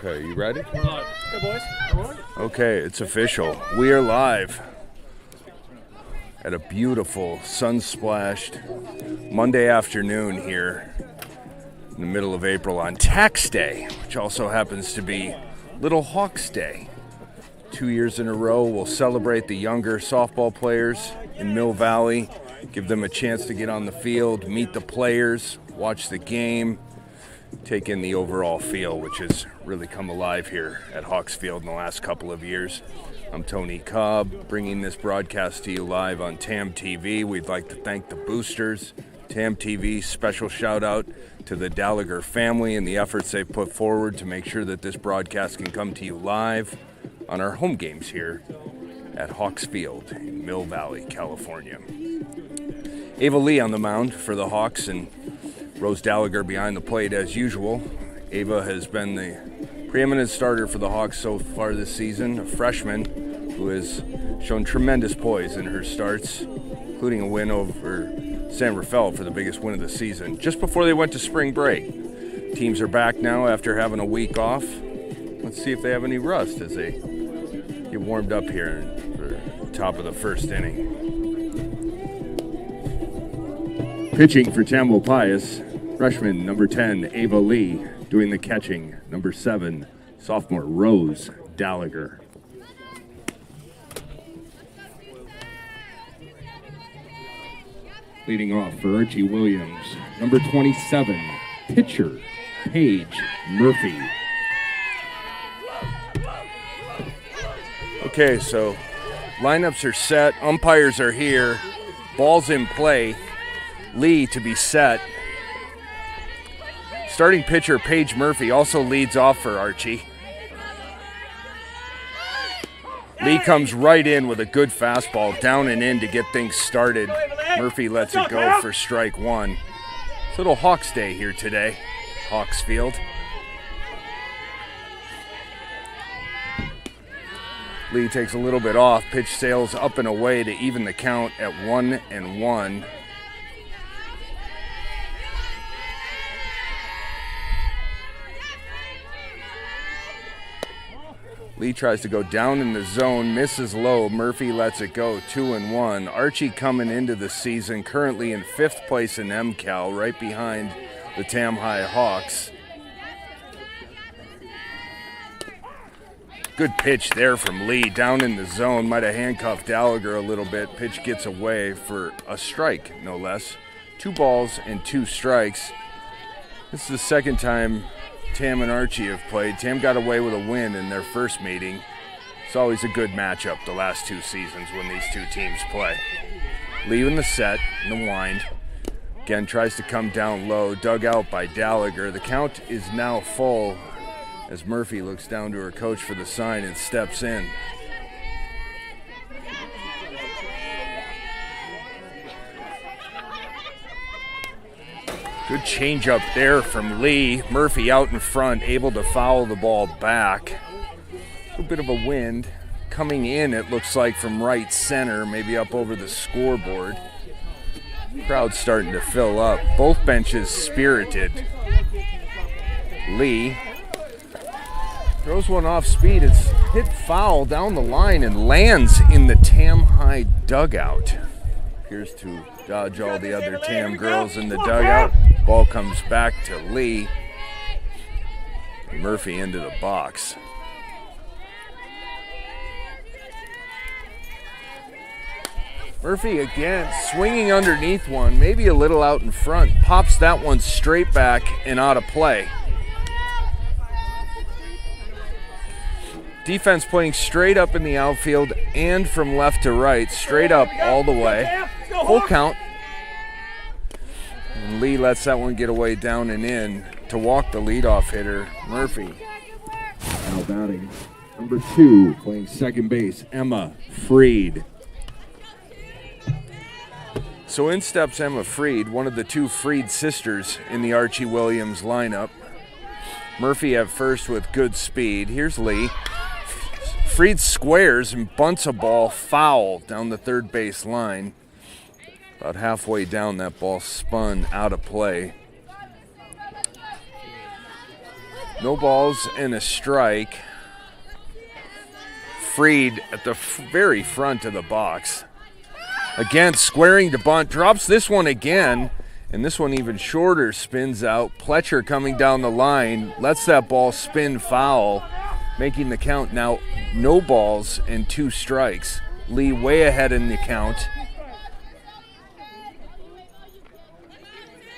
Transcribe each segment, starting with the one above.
Okay, you ready? We're live. Hey, boys. How are you? Okay, it's official. We are live at a beautiful, sun-splashed Monday afternoon here in the middle of April on Tax Day, which also happens to be Little Hawks Day. 2 years in a row, we'll celebrate the younger softball players in Mill Valley, give them a chance to get on the field, meet the players, watch the game, take in the overall feel, which has really come alive here at Hawks Field in the last couple of years. I'm Tony Cobb, bringing this broadcast to you live on TAM TV. We'd like to thank the boosters. TAM TV, special shout out to the Gallagher family and the efforts they've put forward to make sure that this broadcast can come to you live on our home games here at Hawks Field in Mill Valley, California. Ava Lee on the mound for the Hawks and Rose Gallagher behind the plate as usual. Ava has been the preeminent starter for the Hawks so far this season, a freshman who has shown tremendous poise in her starts, including a win over San Rafael for the biggest win of the season, just before they went to spring break. Teams are back now after having a week off. Let's see if they have any rust as they get warmed up here for the top of the first inning. Pitching for Tamalpais, freshman number 10, Ava Lee. Doing the catching, number 7, sophomore Rose Gallagher. Leading off for Archie Williams, number 27, pitcher Paige Murphy. Okay, so lineups are set, umpires are here, ball's in play. Lee to be set. Starting pitcher Paige Murphy also leads off for Archie. Lee comes right in with a good fastball down and in to get things started. Murphy lets it go for strike one. It's Little Hawks Day here today, Hawks Field. Lee takes a little bit off. Pitch sails up and away to even the count at 1-1. Lee tries to go down in the zone, misses low. Murphy lets it go, 2-1. Archie coming into the season, currently in 5th place in MCAL, right behind the Tam High Hawks. Good pitch there from Lee, down in the zone. Might have handcuffed Gallagher a little bit. Pitch gets away for a strike, no less. 2 balls and 2 strikes. This is the second time Tam and Archie have played. Tam got away with a win in their first meeting. It's always a good matchup the last 2 seasons when these two teams play. Lee in the set, in the wind. Again, tries to come down low, dug out by Gallagher. The count is now full as Murphy looks down to her coach for the sign and steps in. Good changeup there from Lee. Murphy out in front, able to foul the ball back. A little bit of a wind. Coming in, it looks like, from right center, maybe up over the scoreboard. Crowd's starting to fill up. Both benches spirited. Lee throws one off speed. It's hit foul down the line and lands in the Tam High dugout. Appears to dodge all the other Tam girls in the dugout. Ball comes back to Lee. Murphy into the box. Murphy again swinging underneath one, maybe a little out in front. Pops that one straight back and out of play. Defense playing straight up in the outfield and from left to right, straight up all the way. Full count. And Lee lets that one get away down and in to walk the leadoff hitter, Murphy. Now batting, number 2, playing second base, Emma Freed. So in steps Emma Freed, one of the 2 Freed sisters in the Archie Williams lineup. Murphy at first with good speed. Here's Lee. Freed squares and bunts a ball foul down the third base line. About halfway down, that ball spun out of play. No balls and a strike. Freed at the very front of the box. Again, squaring to bunt. Drops this one again. And this one even shorter, spins out. Pletcher coming down the line. Lets that ball spin foul. Making the count now no balls and 2 strikes. Lee way ahead in the count.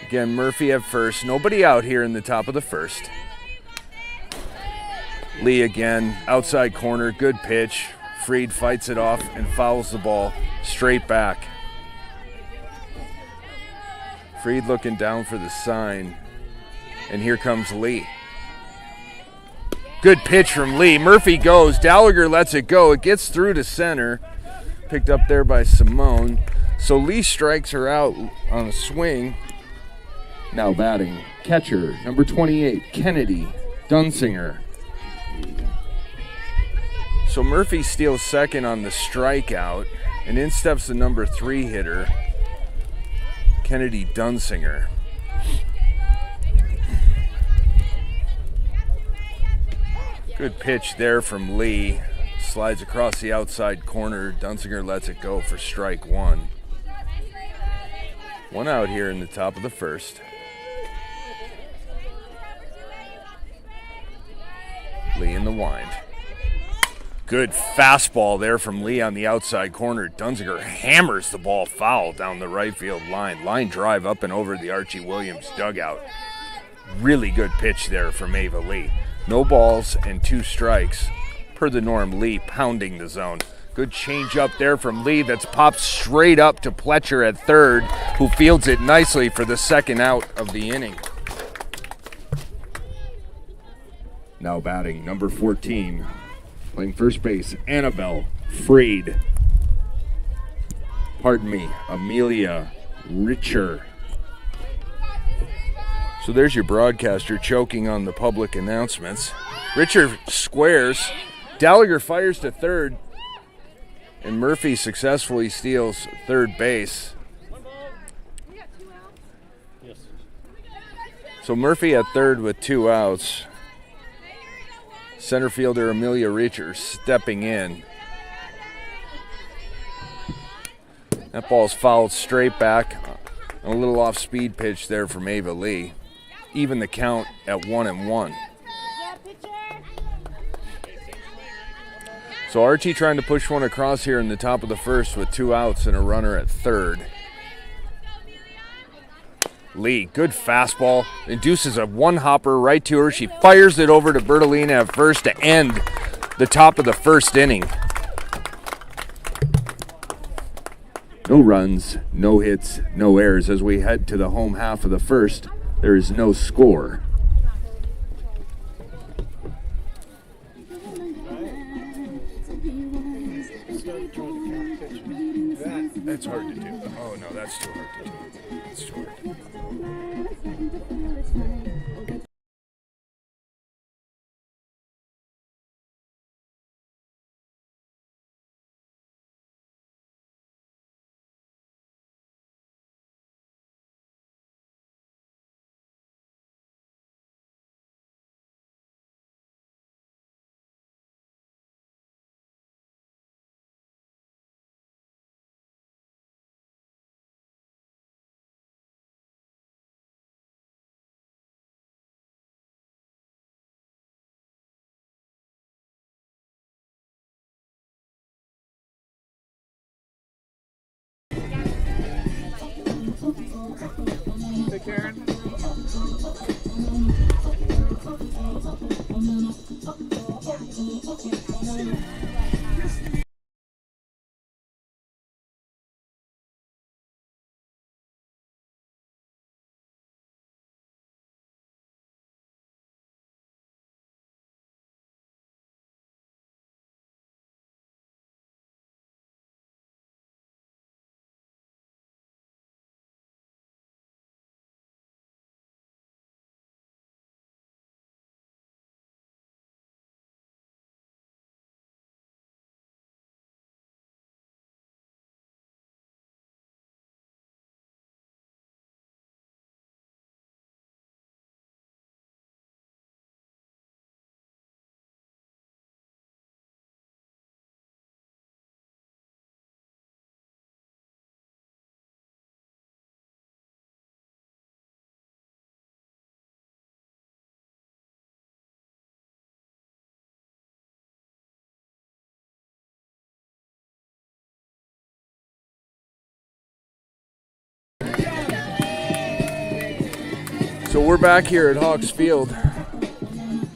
Again, Murphy at first. Nobody out here in the top of the first. Lee again, outside corner, good pitch. Freed fights it off and fouls the ball straight back. Freed looking down for the sign. And here comes Lee. Good pitch from Lee. Murphy goes. Gallagher lets it go. It gets through to center. Picked up there by Simone. So Lee strikes her out on a swing. Now batting, catcher, number 28, Kennedy Dunsinger. So Murphy steals second on the strikeout, and in steps the number 3 hitter, Kennedy Dunsinger. Good pitch there from Lee. Slides across the outside corner. Dunsinger lets it go for strike 1. 1 out here in the top of the first. Lee in the wind. Good fastball there from Lee on the outside corner. Dunsinger hammers the ball foul down the right field line. Line drive up and over the Archie Williams dugout. Really good pitch there from Ava Lee. No balls and 2 strikes. Per the norm, Lee pounding the zone. Good change up there from Lee that's popped straight up to Pletcher at third, who fields it nicely for the second out of the inning. Now batting, number 14, playing first base, Annabelle Freed. Amelia Richer. So there's your broadcaster choking on the public announcements. Richer squares. Gallagher fires to third. And Murphy successfully steals third base. So Murphy at third with 2 outs. Center fielder Amelia Richer stepping in. That ball's fouled straight back. A little off-speed pitch there from Ava Lee. Even the count at 1-1. So Archie trying to push one across here in the top of the first with 2 outs and a runner at third. Lee, good fastball, induces a 1-hopper right to her. She fires it over to Bertolina at first to end the top of the first inning. No runs, no hits, no errors. As we head to the home half of the first, there is no score. That's hard to do. Oh no, that's too hard to do. It's too hard. Hey, Karen. So we're back here at Hawks Field.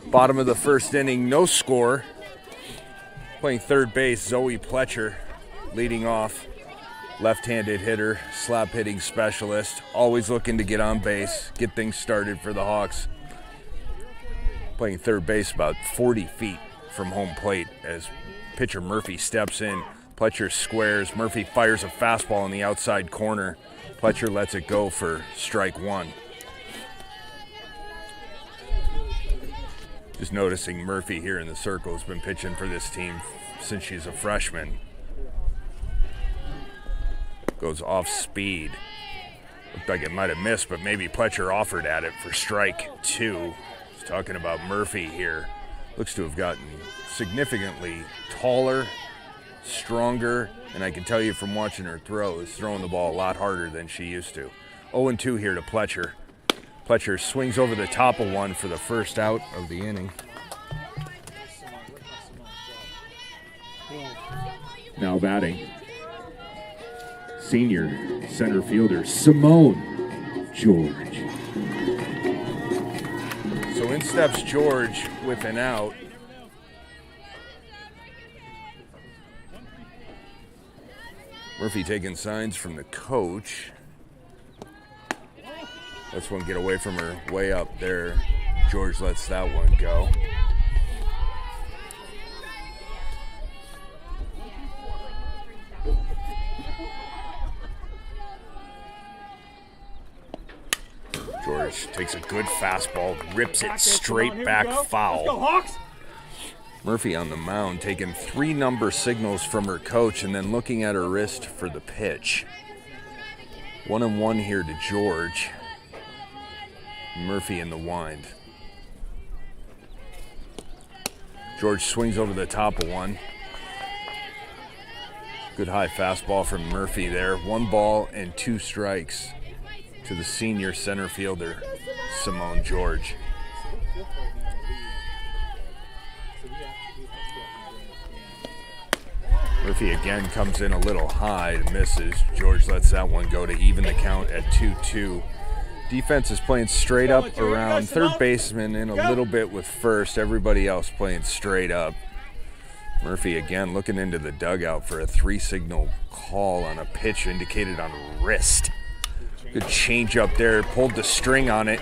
Bottom of the first inning, no score. Playing third base, Zoe Pletcher leading off. Left-handed hitter, slap hitting specialist, always looking to get on base, get things started for the Hawks. Playing third base about 40 feet from home plate as pitcher Murphy steps in. Pletcher squares, Murphy fires a fastball in the outside corner. Pletcher lets it go for strike one. Just noticing Murphy here in the circle has been pitching for this team since she's a freshman. Goes off speed. Looked like it might have missed, but maybe Pletcher offered at it for strike two. He's talking about Murphy here. Looks to have gotten significantly taller, stronger, and I can tell you from watching her throw, is throwing the ball a lot harder than she used to. 0-2 here to Pletcher. Pletcher swings over the top of one for the first out of the inning. Now batting, senior center fielder Simone George. So in steps George with an out. Murphy taking signs from the coach. Lets one get away from her way up there. George lets that one go. George takes a good fastball, rips it straight back foul. Murphy on the mound taking 3 number signals from her coach and then looking at her wrist for the pitch. 1-1 here to George. Murphy in the wind. George swings over the top of one. Good high fastball from Murphy there. 1 ball and 2 strikes to the senior center fielder, Simone George. Murphy again comes in a little high and misses. George lets that one go to even the count at 2-2. Defense is playing straight up around third baseman and a little bit with first. Everybody else playing straight up. Murphy again looking into the dugout for a 3-signal call on a pitch indicated on wrist. Good change up there, pulled the string on it.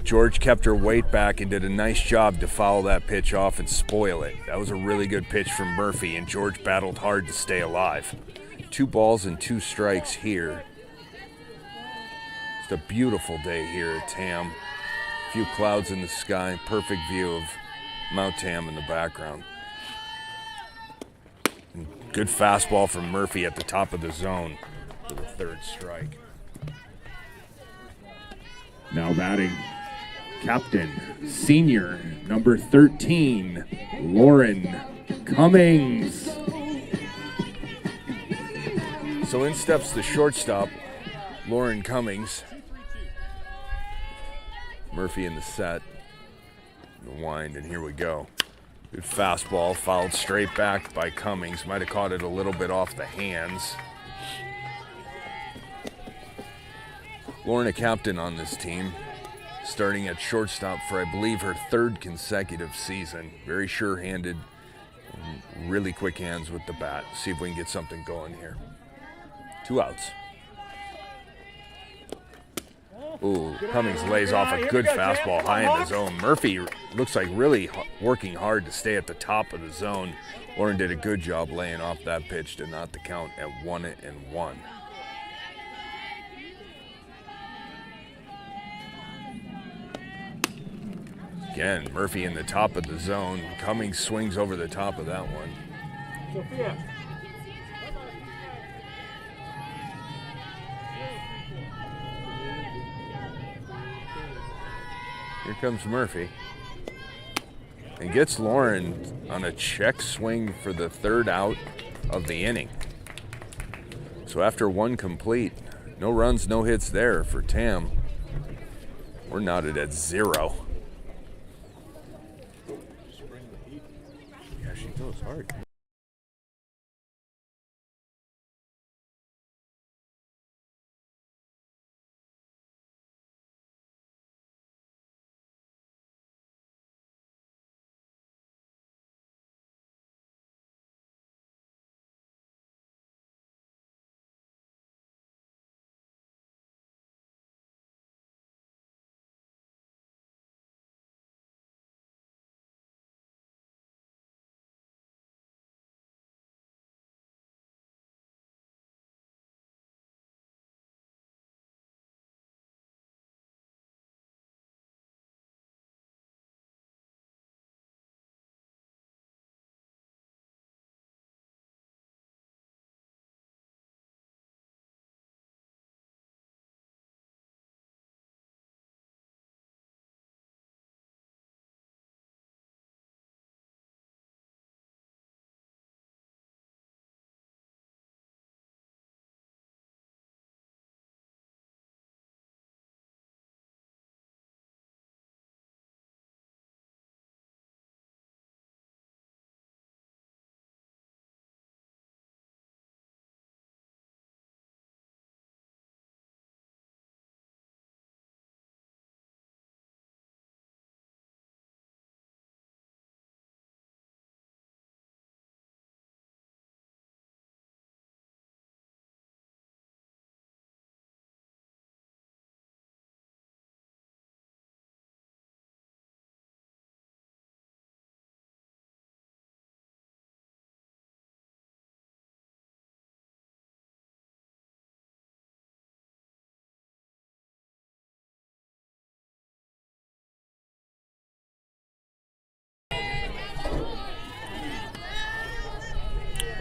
George kept her weight back and did a nice job to foul that pitch off and spoil it. That was a really good pitch from Murphy, and George battled hard to stay alive. 2 balls and 2 strikes here. It's a beautiful day here at Tam. A few clouds in the sky, perfect view of Mount Tam in the background. And good fastball from Murphy at the top of the zone for the 3rd strike. Now batting, captain, senior, number 13, Lauren Cummings. So in steps the shortstop, Lauren Cummings. Murphy in the set, the wind, and here we go. Good fastball, fouled straight back by Cummings. Might have caught it a little bit off the hands. Lauren, a captain on this team, starting at shortstop for, I believe, her 3rd consecutive season. Very sure-handed, really quick hands with the bat. See if we can get something going here. 2 outs. Ooh, Cummings lays off a good fastball high in the zone. Murphy looks like really working hard to stay at the top of the zone. Lauren did a good job laying off that pitch to knot the count at 1-1. Again, Murphy in the top of the zone. Cummings swings over the top of that one. Sophia. Here comes Murphy. And gets Lauren on a check swing for the 3rd out of the inning. So after 1 complete, no runs, no hits there for Tam. We're knotted at 0. Yeah, she throws hard.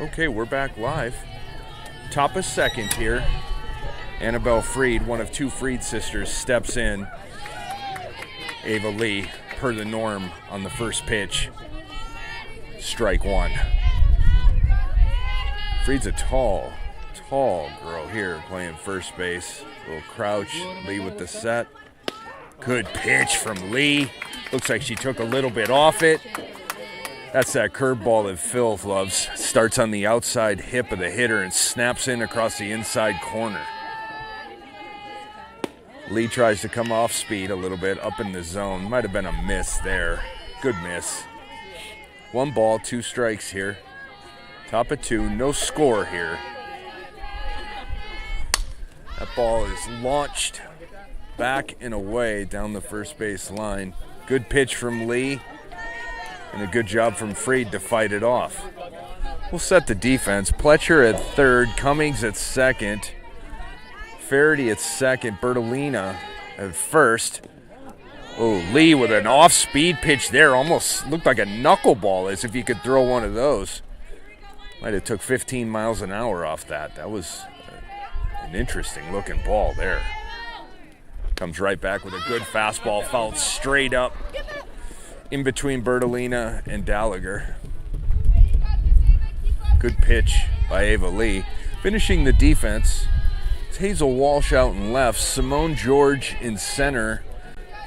Okay, we're back live. Top of second here. Annabelle Freed, one of two Freed sisters, steps in. Ava Lee, per the norm on the first pitch. Strike one. Freed's a tall girl here playing first base. Little crouch, Lee with the set. Good pitch from Lee. Looks like she took a little bit off it. That's that curveball that Phil loves. Starts on the outside hip of the hitter and snaps in across the inside corner. Lee tries to come off speed a little bit, up in the zone. Might have been a miss there. Good miss. 1 ball, 2 strikes here. Top of 2, no score here. That ball is launched back and away down the first base line. Good pitch from Lee. And a good job from Freed to fight it off. We'll set the defense. Pletcher at third, Cummings at second, Faraday at second, Bertolina at first. Oh, Lee with an off-speed pitch there. Almost looked like a knuckleball, as if you could throw one of those. Might have took 15 miles an hour off that. That was an interesting-looking ball there. Comes right back with a good fastball, fouled straight up in between Bertolina and Gallagher. Good pitch by Ava Lee. Finishing the defense, it's Hazel Walsh out in left, Simone George in center,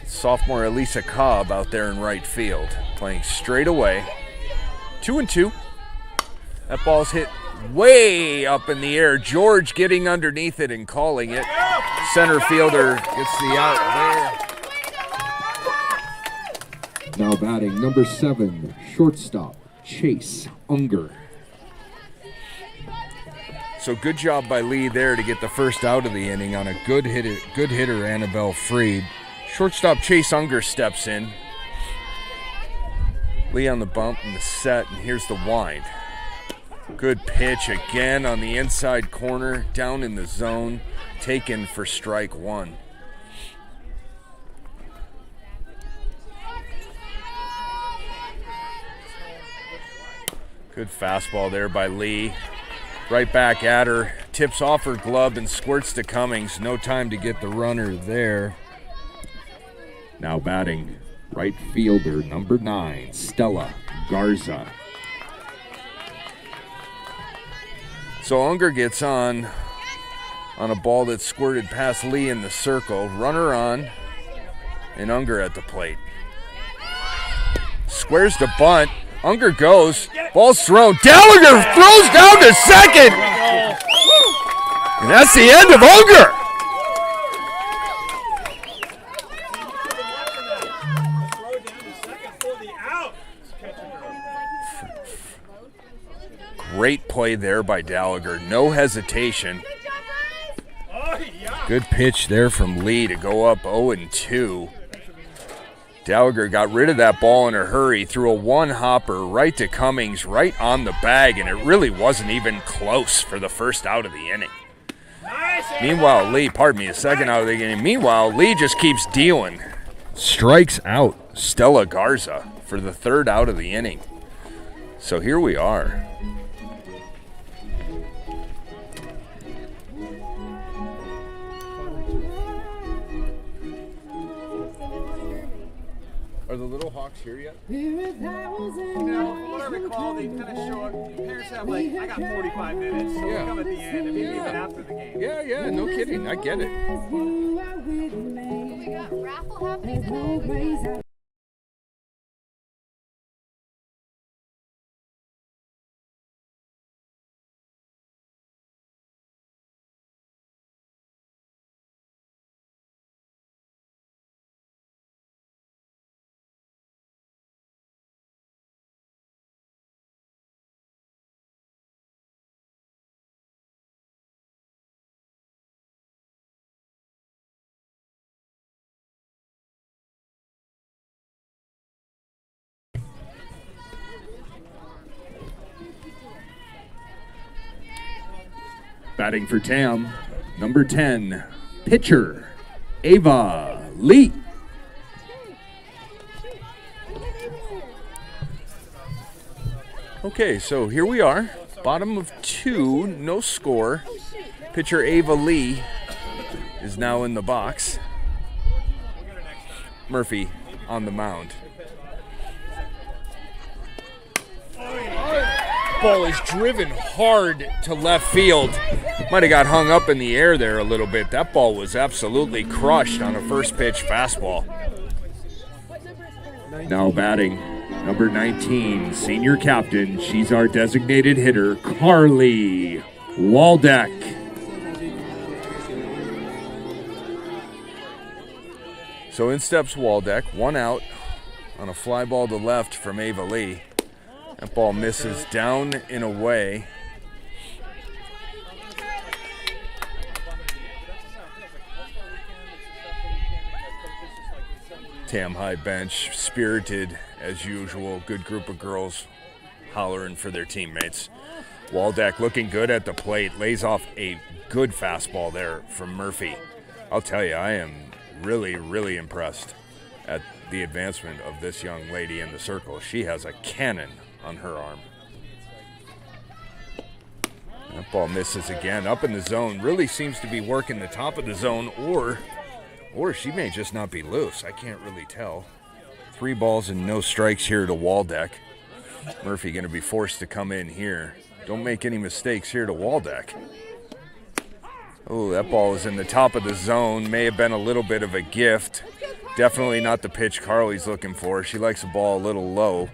sophomore Elisa Cobb out there in right field, playing straight away. 2-2. That ball's hit way up in the air. George getting underneath it and calling it. Center fielder gets the out there. Now batting number 7, shortstop, Chase Unger. So good job by Lee there to get the first out of the inning on a good hitter Annabelle Freed. Shortstop Chase Unger steps in. Lee on the bump and the set, and here's the wind. Good pitch again on the inside corner, down in the zone, taken for strike one. Good fastball there by Lee. Right back at her. Tips off her glove and squirts to Cummings. No time to get the runner there. Now batting right fielder number 9, Stella Garza. So Unger gets on a ball that squirted past Lee in the circle. Runner on, and Unger at the plate. Squares the bunt. Unger goes. Ball's thrown. Gallagher throws down to second. And that's the end of Unger. Great play there by Gallagher. No hesitation. Good pitch there from Lee to go up 0-2. Gallagher got rid of that ball in a hurry, threw a one-hopper right to Cummings, right on the bag, and it really wasn't even close for the first out of the inning. Meanwhile, the second out of the inning. Meanwhile, Lee just keeps dealing. Strikes out Stella Garza for the third out of the inning. So here we are. Are the Little Hawks here yet? From what I recall, they kind of show up. Parents have I got 45 minutes, so we'll come at the end. I mean, even after the game. Yeah, no kidding. I get it. We got raffle happening tonight. Batting for Tam, number 10, pitcher, Ava Lee. Okay, so here we are. Bottom of 2, no score. Pitcher Ava Lee is now in the box. Murphy on the mound. Ball is driven hard to left field. Might have got hung up in the air there a little bit. That ball was absolutely crushed on a first pitch fastball. Now batting, number 19, senior captain. She's our designated hitter, Carly Waldeck. So in steps Waldeck, 1 out on a fly ball to left from Ava Lee. That ball misses down and away. Tam High bench, spirited as usual. Good group of girls hollering for their teammates. Waldeck looking good at the plate. Lays off a good fastball there from Murphy. I'll tell you, I am really, really impressed at the advancement of this young lady in the circle. She has a cannon on her arm. That ball misses again. Up in the zone. Really seems to be working the top of the zone, or she may just not be loose. I can't really tell. 3 balls and no strikes here to Waldeck. Murphy going to be forced to come in here. Don't make any mistakes here to Waldeck. Oh, that ball is in the top of the zone. May have been a little bit of a gift. Definitely not the pitch Carly's looking for. She likes the ball a little low,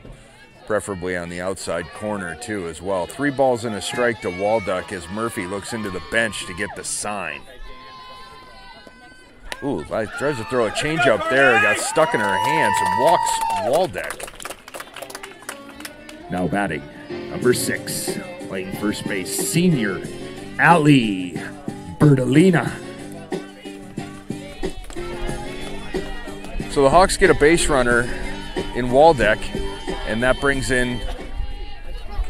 preferably on the outside corner too as well. 3 balls and a strike to Waldeck as Murphy looks into the bench to get the sign. Ooh, tries to throw a changeup there. Got stuck in her hands and walks Waldeck. Now batting, number 6, playing first base, senior Ali Bertolina. So the Hawks get a base runner in Waldeck, and that brings in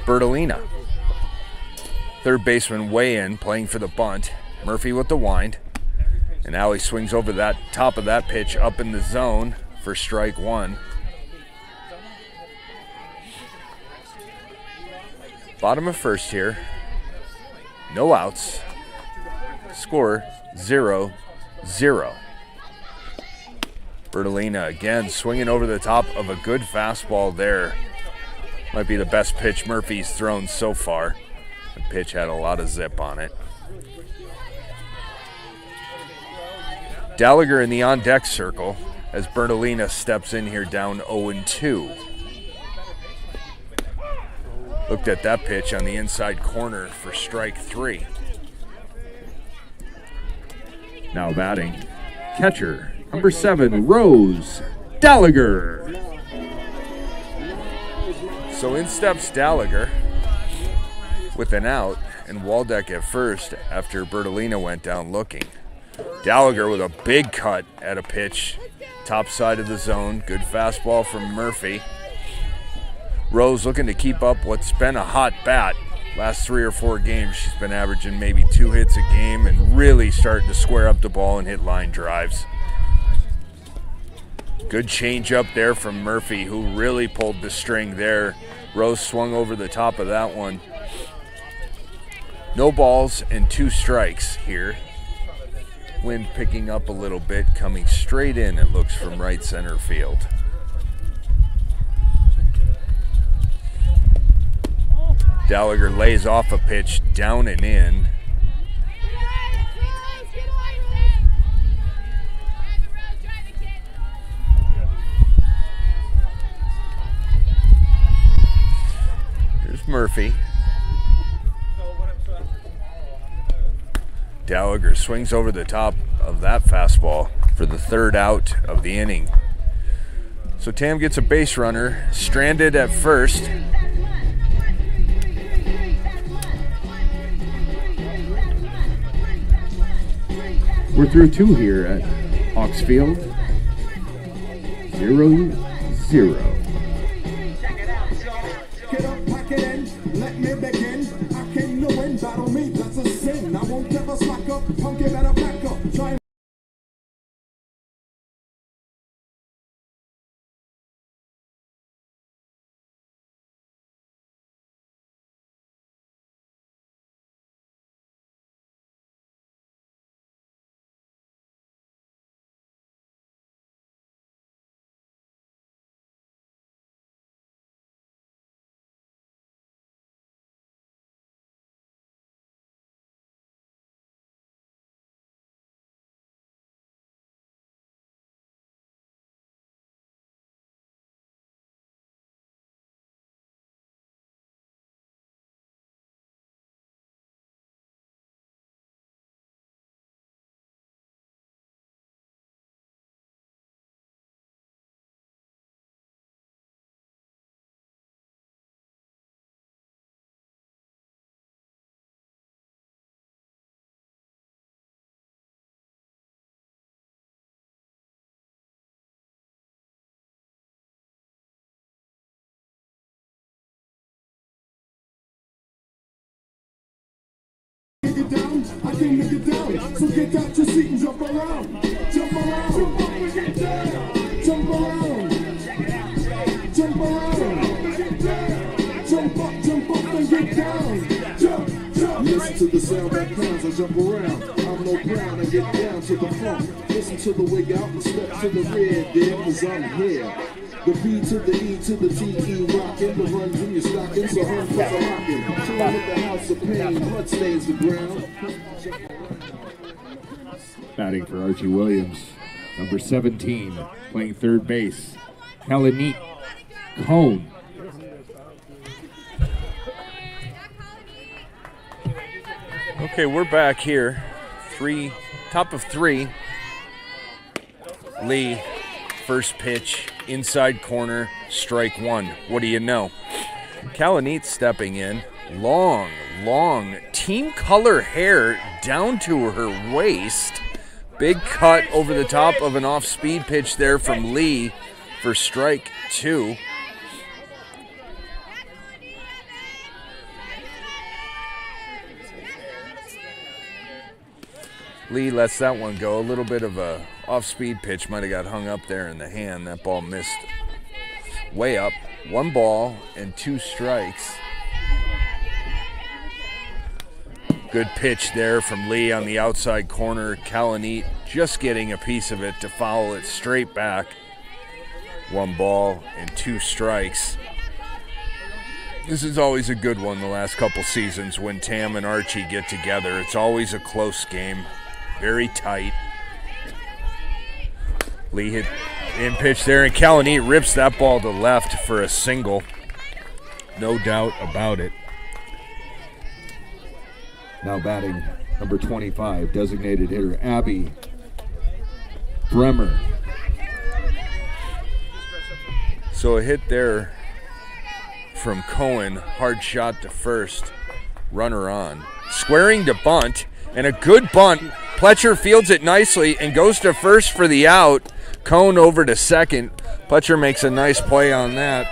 Bertolina. Third baseman way in, playing for the bunt. Murphy with the wind. And Ali swings over that top of that pitch up in the zone for strike 1. Bottom of first here. No outs. Score 0-0. Bertolina again swinging over the top of a good fastball there. Might be the best pitch Murphy's thrown so far. The pitch had a lot of zip on it. Gallagher in the on-deck circle as Bertolina steps in here down 0-2. Looked at that pitch on the inside corner for strike 3. Now batting, catcher, number 7, Rose Gallagher. So in steps Gallagher with an out, and Waldeck at first after Bertolina went down looking. Gallagher with a big cut at a pitch, top side of the zone. Good fastball from Murphy. Rose looking to keep up what's been a hot bat. Last 3 or 4 games, she's been averaging maybe 2 hits a game and really starting to square up the ball and hit line drives. Good change up there from Murphy, who really pulled the string there. Rose swung over the top of that one. No balls and 2 strikes here. Wind picking up a little bit, coming straight in, it looks, from right center field. Gallagher lays off a pitch down and in. Here's Murphy. Gallagher swings over the top of that fastball for the 3rd out of the inning. So Tam gets a base runner, stranded at first. We're through 2 here at Hawks Field. 0-0. Get up, pack it in, let me begin. I came to win, battle me, that's a sin. I won't ever slack up, punk it better back up. Try get down, I came to get down. So get out your seat and jump around. Jump around. Jump up and get down. Jump around. Jump around. Jump up and get down. Jump, jump. Listen to the sound that pounds, I jump around. I'm no clown, I get down to the funk. Listen to the wig out and step to the rear, there, cause I'm here. The B to the E to the T-E rockin', the runs in your stocking, so hum cause I'm rockin'. Chillin' with the house of pain, blood stains the ground. Batting for Archie Williams, number 17, playing third base, Kalanit Cone. Okay, we're back here. Top of three. Lee, first pitch, inside corner, strike one. What do you know? Kalanit stepping in. Long team color hair down to her waist. Big cut over the top of an off-speed pitch there from Lee for strike two. Lee lets that one go. A little bit of a off-speed pitch might have got hung up there in the hand. That ball missed way up. 1 ball and 2 strikes. Good pitch there from Lee on the outside corner. Kalanit just getting a piece of it to foul it straight back. 1 ball and 2 strikes. This is always a good one the last couple seasons when Tam and Archie get together. It's always a close game. Very tight. Lee hit in pitch there, and Kalanit rips that ball to left for a single. No doubt about it. Now batting, number 25, designated hitter Abby Bremer. So a hit there from Cohen, hard shot to first, runner on. Squaring to bunt, and a good bunt. Pletcher fields it nicely and goes to first for the out. Cohen over to second. Pletcher makes a nice play on that.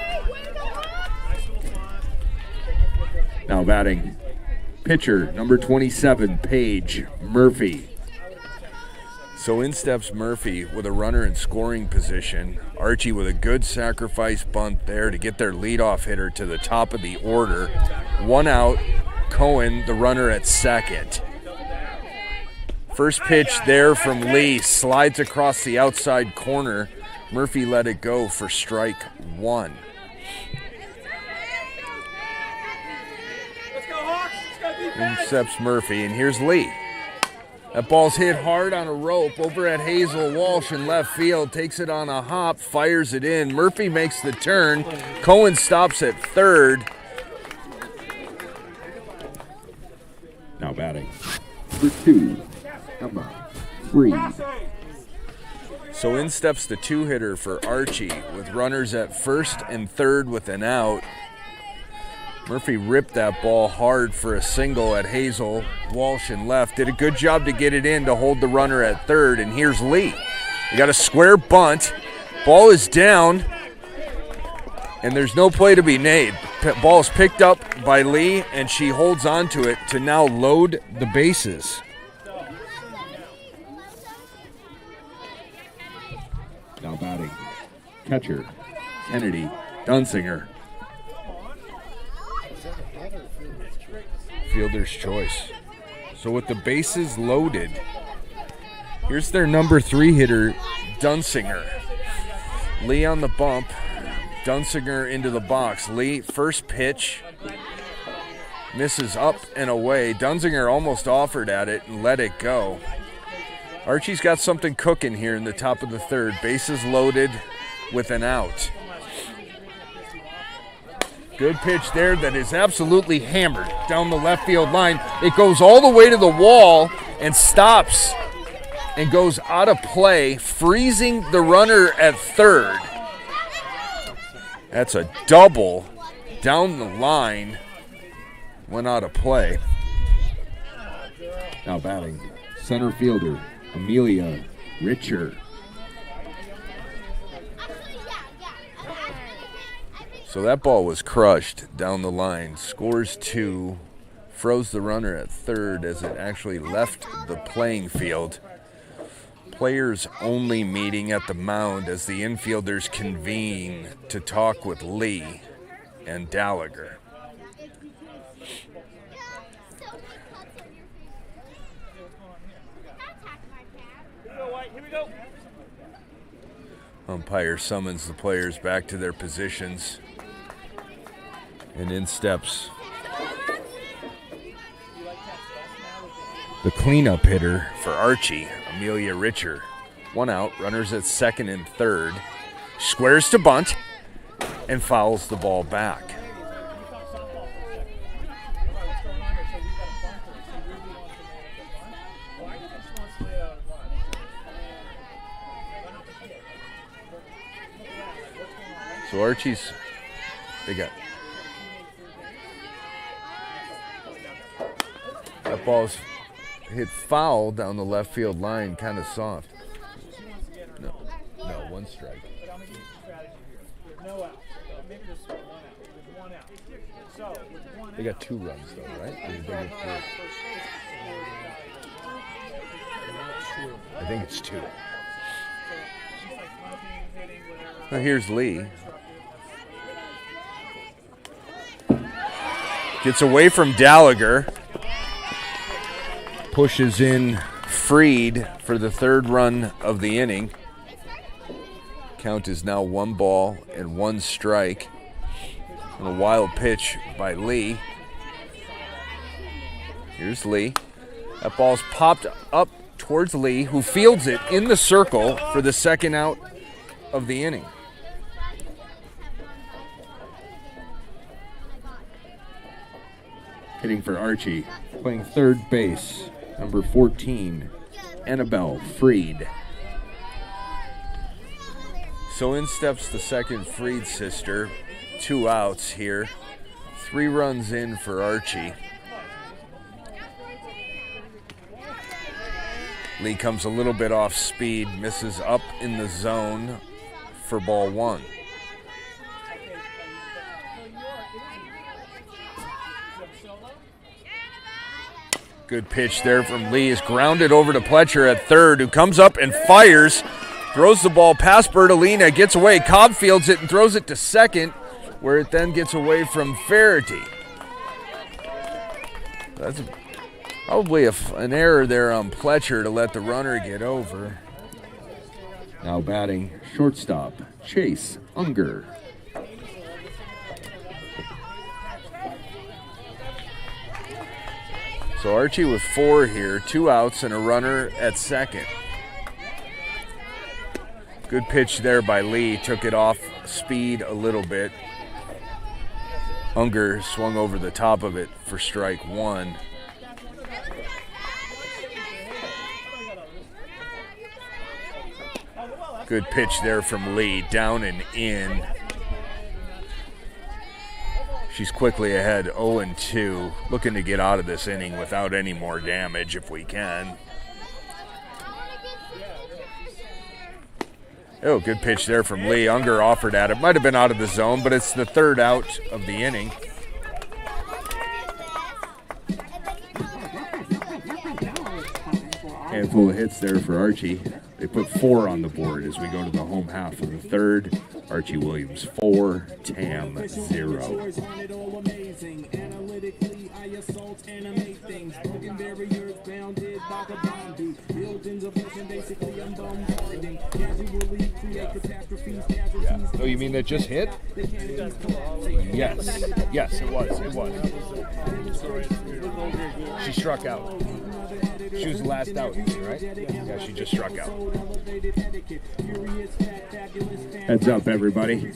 Now batting, pitcher number 27, Paige Murphy. So in steps Murphy with a runner in scoring position. Archie with a good sacrifice bunt there to get their leadoff hitter to the top of the order. 1 out, Cohen, the runner at second. First pitch there from Lee, slides across the outside corner. Murphy let it go for strike 1. In steps Murphy, and here's Lee. That ball's hit hard on a rope over at Hazel Walsh in left field. Takes it on a hop, fires it in. Murphy makes the turn. Cohen stops at third. Now batting, number 2, number 3. So in steps the 2-hitter for Archie with runners at first and third with an out. Murphy ripped that ball hard for a single at Hazel. Walsh in left did a good job to get it in to hold the runner at third, and here's Lee. You got a square bunt. Ball is down, and there's no play to be made. Ball's picked up by Lee, and she holds on to it to now load the bases. Now batting, catcher Kennedy Dunsinger. Fielder's choice. So with the bases loaded, here's their number 3 hitter, Dunsinger. Lee on the bump, Dunsinger into the box. Lee, first pitch, misses up and away. Dunsinger almost offered at it and let it go. Archie's got something cooking here in the top of the third. Bases loaded with an out. Good pitch there that is absolutely hammered down the left field line. It goes all the way to the wall and stops and goes out of play, freezing the runner at third. That's a double down the line. Went out of play. Now batting, center fielder Amelia Richer. So that ball was crushed down the line. Scores 2 froze the runner at third as it actually left the playing field. Players only meeting at the mound as the infielders convene to talk with Lee and Gallagher. Here we go. Umpire summons the players back to their positions, and in steps the cleanup hitter for Archie, Amelia Richer. 1 out, runners at second and third. Squares to bunt and fouls the ball back. So Archie's, they got, that ball's hit foul down the left field line, kind of soft. No, 1 strike. No out. Maybe just 1 out. With 1 out. So, with 1 out. They got 2 runs though, right? Or did they get 3? I think it's 2. Now here's Lee. Gets away from Gallagher. Pushes in Freed for the 3rd run of the inning. Count is now 1 ball and 1 strike. And a wild pitch by Lee. Here's Lee. That ball's popped up towards Lee, who fields it in the circle for the 2nd out of the inning. Hitting for Archie, playing third base, number 14, Annabelle Freed. So in steps the second Freed sister. 2 outs here. 3 runs in for Archie. Lee comes a little bit off speed, misses up in the zone for ball 1. Good pitch there from Lee. Is grounded over to Pletcher at third, who comes up and fires. Throws the ball past Bertolina, gets away. Cobb fields it and throws it to second, where it then gets away from Faraday. That's probably an error there on Pletcher to let the runner get over. Now batting, shortstop, Chase Unger. So Archie with 4 here, 2 outs and a runner at second. Good pitch there by Lee, took it off speed a little bit. Unger swung over the top of it for strike 1. Good pitch there from Lee, down and in. She's quickly ahead 0-2, looking to get out of this inning without any more damage if we can. Oh, good pitch there from Lee. Unger offered at it. Might have been out of the zone, but it's the 3rd out of the inning. Handful of hits there for Archie. They put 4 on the board as we go to the home half of the 3rd. Archie Williams 4, Tam 0. Yeah. Oh, you mean that just hit? Yes. Yes, it was. It was. She struck out. She was the last out, right? Yeah, she just struck out. Heads up, everybody.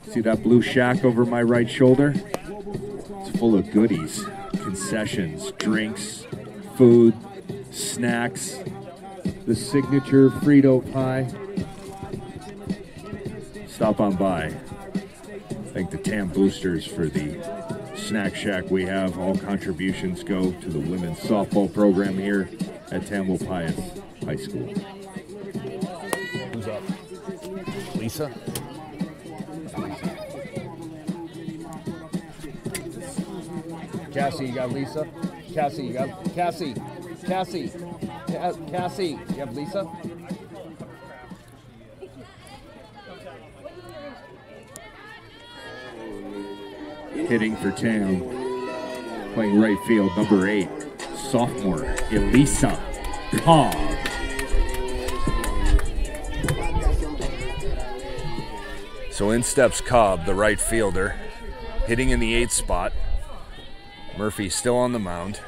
See that blue shack over my right shoulder? It's full of goodies, concessions, drinks, food, snacks, the signature Frito pie. Stop on by. Thank the TAM boosters for the snack shack we have. All contributions go to the women's softball program here at Tamalpais High School. Who's up? Lisa? Cassie, you got Lisa? Cassie, you got Cassie. Cassie. Cassie. You have Lisa? Hitting for town. Playing right field, number 8. Sophomore, Elisa Cobb. So in steps Cobb, the right fielder, hitting in the 8th spot. Murphy still on the mound.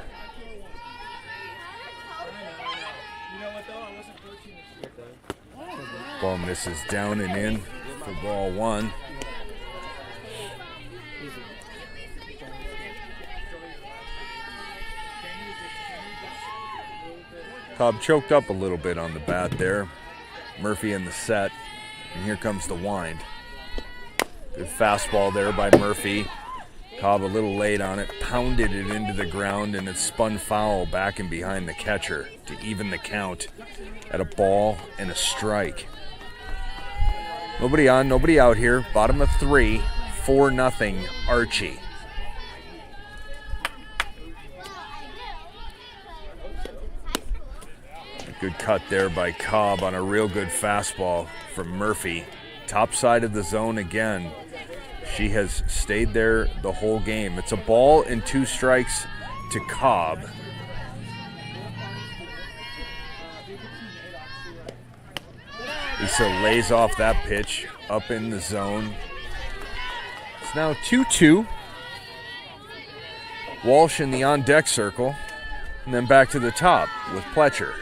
Ball misses down and in for ball 1. Cobb choked up a little bit on the bat there. Murphy in the set, and here comes the wind. Good fastball there by Murphy. Cobb a little late on it, pounded it into the ground, and it spun foul back and behind the catcher to even the count at a ball and a strike. Nobody on, nobody out here. Bottom of 3, 4-0 Archie. Good cut there by Cobb on a real good fastball from Murphy. Top side of the zone again. She has stayed there the whole game. It's a ball and 2 strikes to Cobb. Lisa lays off that pitch up in the zone. It's now 2-2. Walsh in the on-deck circle. And then back to the top with Pletcher.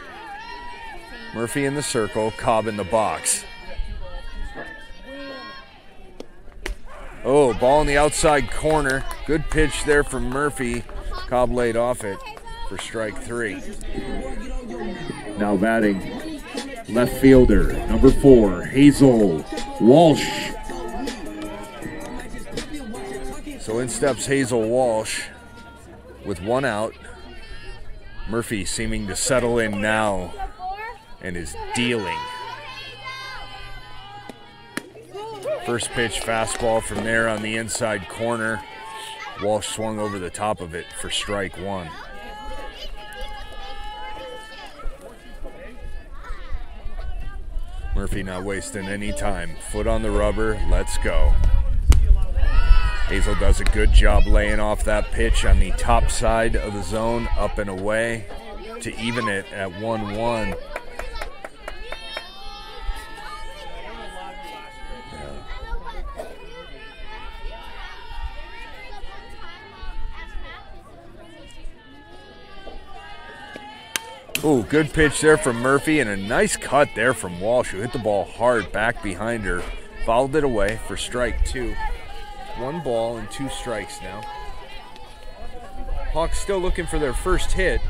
Murphy in the circle, Cobb in the box. Oh, ball in the outside corner. Good pitch there from Murphy. Cobb laid off it for strike 3. Now batting, left fielder, number 4, Hazel Walsh. So in steps Hazel Walsh with 1 out. Murphy seeming to settle in now and is dealing. First pitch fastball from there on the inside corner. Walsh swung over the top of it for strike 1. Murphy not wasting any time. Foot on the rubber, let's go. Hazel does a good job laying off that pitch on the top side of the zone, up and away to even it at 1-1. Ooh, good pitch there from Murphy and a nice cut there from Walsh, who hit the ball hard back behind her. Fouled it away for strike 2. 1 ball and 2 strikes now. Hawks still looking for their first hit.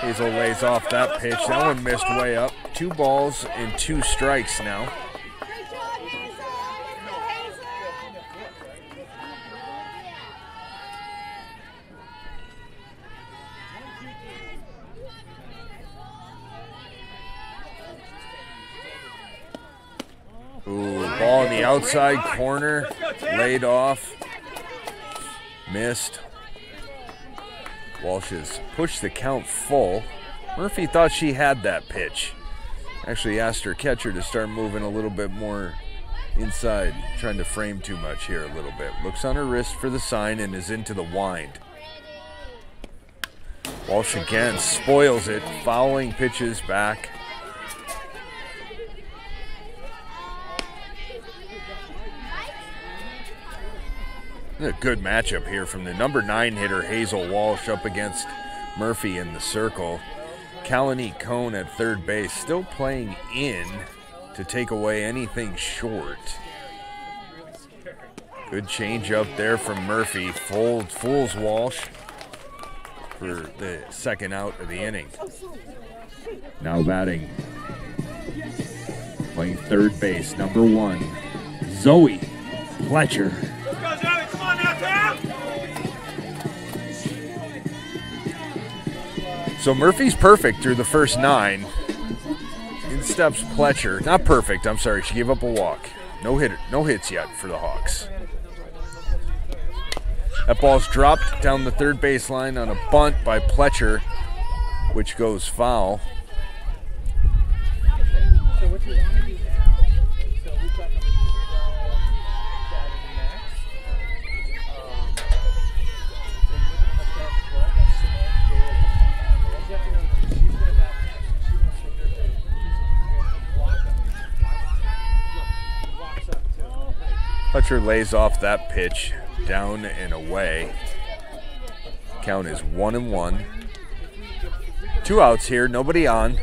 Hazel lays off that pitch. That one missed way up. 2 balls and 2 strikes now. Ooh, ball in the outside corner. Laid off. Missed. Walsh has pushed the count full. Murphy thought she had that pitch. Actually asked her catcher to start moving a little bit more inside, trying to frame too much here a little bit. Looks on her wrist for the sign and is into the wind. Walsh again spoils it, fouling pitches back. A good matchup here from the number 9 hitter Hazel Walsh up against Murphy in the circle. Kalani Cone at third base, still playing in to take away anything short. Good change up there from Murphy. Fools Walsh for the second out of the inning. Now batting, playing third base, number 1, Zoe Pletcher. So Murphy's perfect through the first 9. In steps Pletcher. Not perfect, I'm sorry. She gave up a walk. No hits yet for the Hawks. That ball's dropped down the third baseline on a bunt by Pletcher, which goes foul. So what you want to do now, so we've got number 12 next. Pletcher lays off that pitch, down and away. Count is 1-1. 2 outs here, nobody on.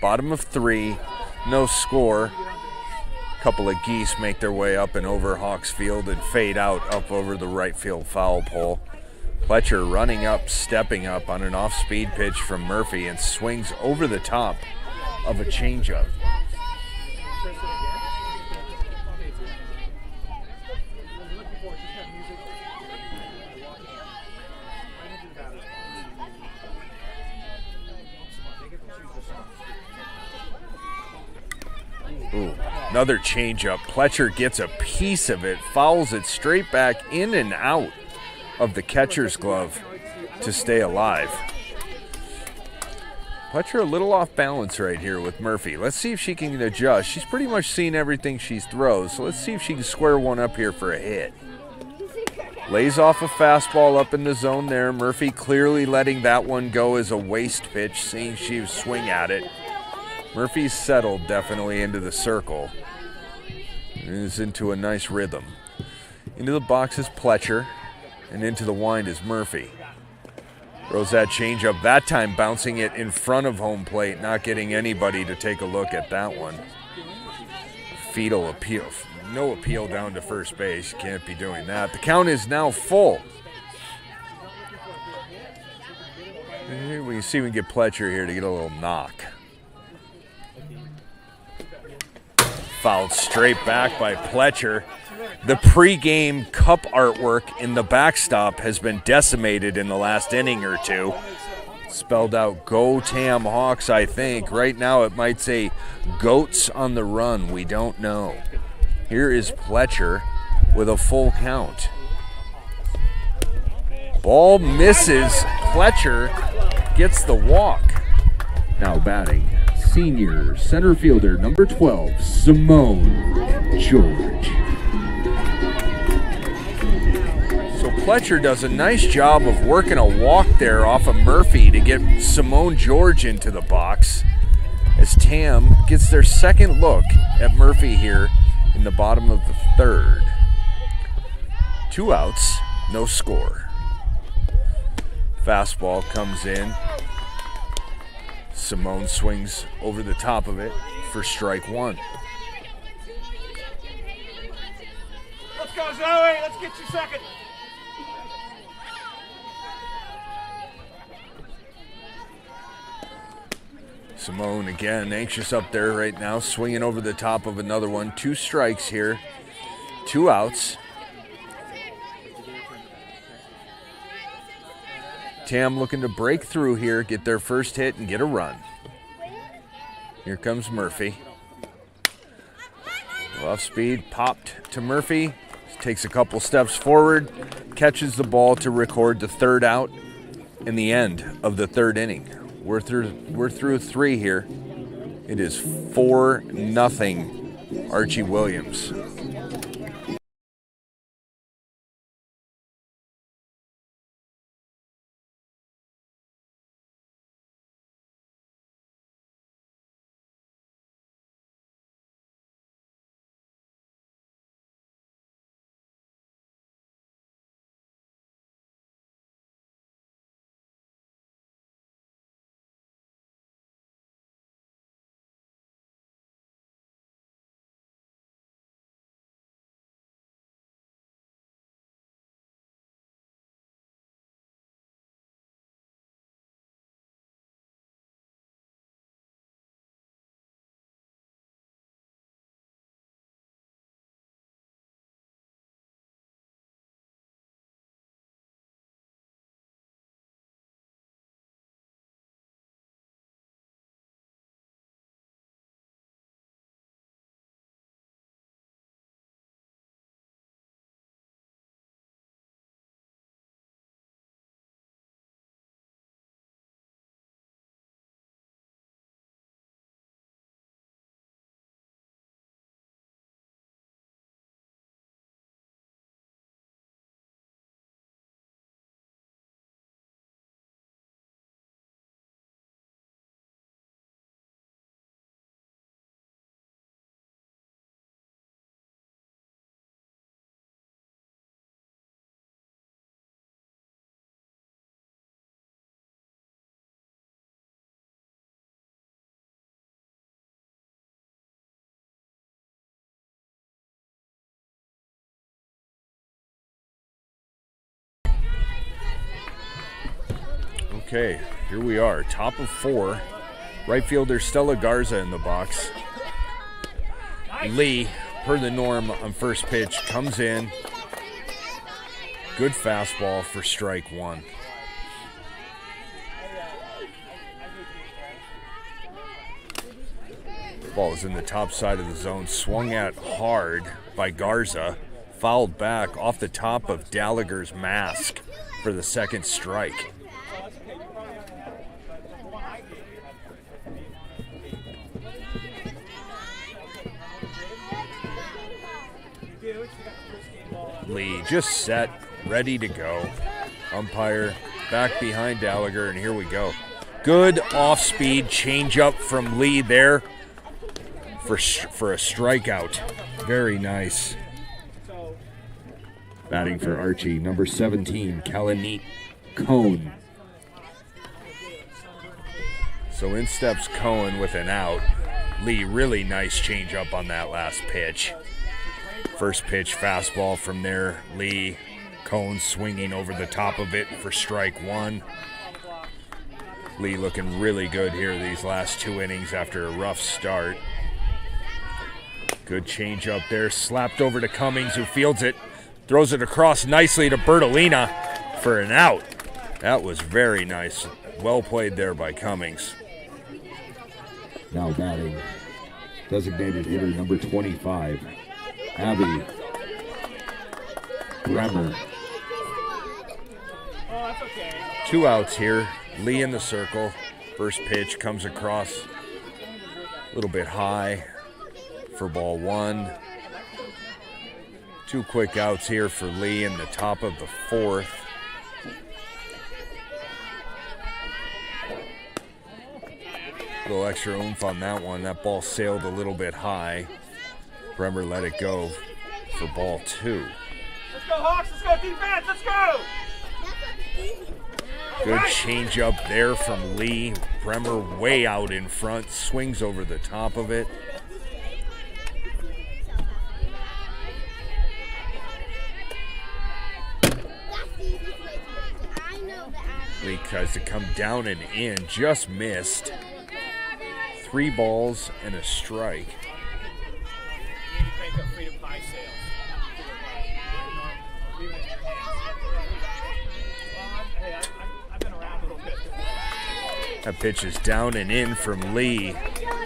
Bottom of 3, no score. Couple of geese make their way up and over Hawks Field and fade out up over the right field foul pole. Pletcher running up, stepping up on an off-speed pitch from Murphy and swings over the top of a changeup. Ooh, another changeup. Pletcher gets a piece of it, fouls it straight back in and out of the catcher's glove to stay alive. Pletcher a little off balance right here with Murphy. Let's see if she can adjust. She's pretty much seen everything she throws, so let's see if she can square one up here for a hit. Lays off a fastball up in the zone there. Murphy clearly letting that one go as a waste pitch, seeing she swing at it. Murphy's settled definitely into the circle. Is into a nice rhythm. Into the box is Pletcher, and into the wind is Murphy. Throws that changeup, that time bouncing it in front of home plate, not getting anybody to take a look at that one. Fetal appeal. No appeal down to first base. Can't be doing that. The count is now full. And here we can see we can get Pletcher here to get a little knock. Fouled straight back by Pletcher. The pregame cup artwork in the backstop has been decimated in the last inning or two. Spelled out Go Tam Hawks, I think. Right now it might say Goats on the Run. We don't know. Here is Pletcher with a full count. Ball misses. Pletcher gets the walk. Now batting, senior center fielder number 12, Simone George. So Pletcher does a nice job of working a walk there off of Murphy to get Simone George into the box, as Tam gets their second look at Murphy here in the bottom of the third. 2 outs, no score. Fastball comes in. Simone swings over the top of it for strike 1. Let's go, Zoe. Let's get you second. Simone again anxious up there right now, swinging over the top of another one. 2 strikes here, 2 outs. Tam looking to break through here, get their first hit and get a run. Here comes Murphy. Off speed, popped to Murphy. Takes a couple steps forward, catches the ball to record the third out in the end of the third inning. We're through 3 here. It is 4-0 Archie Williams. Okay, here we are, top of 4. Right fielder Stella Garza in the box. Lee, per the norm on first pitch, comes in. Good fastball for strike 1. Ball is in the top side of the zone, swung at hard by Garza, fouled back off the top of Gallagher's mask for the second strike. Lee just set, ready to go. Umpire back behind Gallagher, and here we go. Good off-speed changeup from Lee there for a strikeout. Very nice. Batting for Archie, number 17, Kalanit Cone. So in steps Cohen with an out. Lee, really nice changeup on that last pitch. First pitch fastball from there. Lee, Cohen swinging over the top of it for strike 1. Lee looking really good here these last 2 innings after a rough start. Good changeup there, slapped over to Cummings, who fields it, throws it across nicely to Bertolina for an out. That was very nice. Well played there by Cummings. Now batting, designated hitter number 25, Abby Bremer. 2 outs here. Lee in the circle. First pitch comes across a little bit high for ball 1. 2 quick outs here for Lee in the top of the 4th. A little extra oomph on that one. That ball sailed a little bit high. Bremer let it go for ball 2. Let's go, Hawks. Let's go, defense. Let's go. Good changeup there from Lee. Bremer way out in front, swings over the top of it. Lee tries to come down and in, just missed. 3 balls and a strike. That pitch is down and in from Lee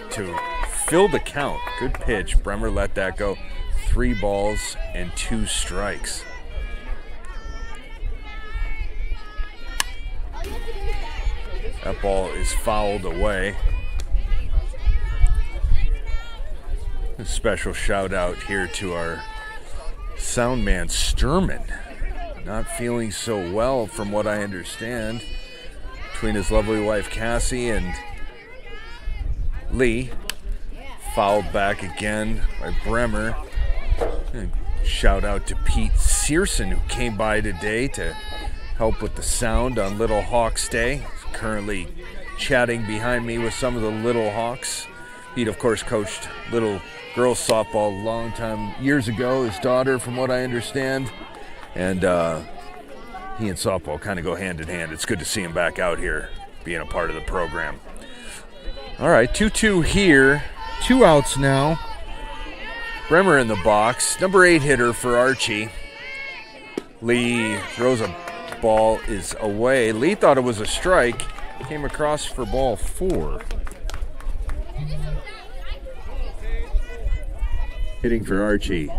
to fill the count. Good pitch. Bremer let that go. 3 balls and 2 strikes. That ball is fouled away. A special shout out here to our sound man Sturman. Not feeling so well from what I understand. Between his lovely wife Cassie and Lee. Fouled back again by Bremer. And shout out to Pete Searson, who came by today to help with the sound on Little Hawks Day. He's currently chatting behind me with some of the Little Hawks. Pete, of course, coached little girls softball a long time years ago. His daughter, from what I understand. And he and softball kind of go hand in hand. It's good to see him back out here being a part of the program. All right, 2-2 here. 2 outs now. Bremer in the box. Number 8 hitter for Archie. Lee throws a ball, is away. Lee thought it was a strike. Came across for ball 4. Hitting for Archie,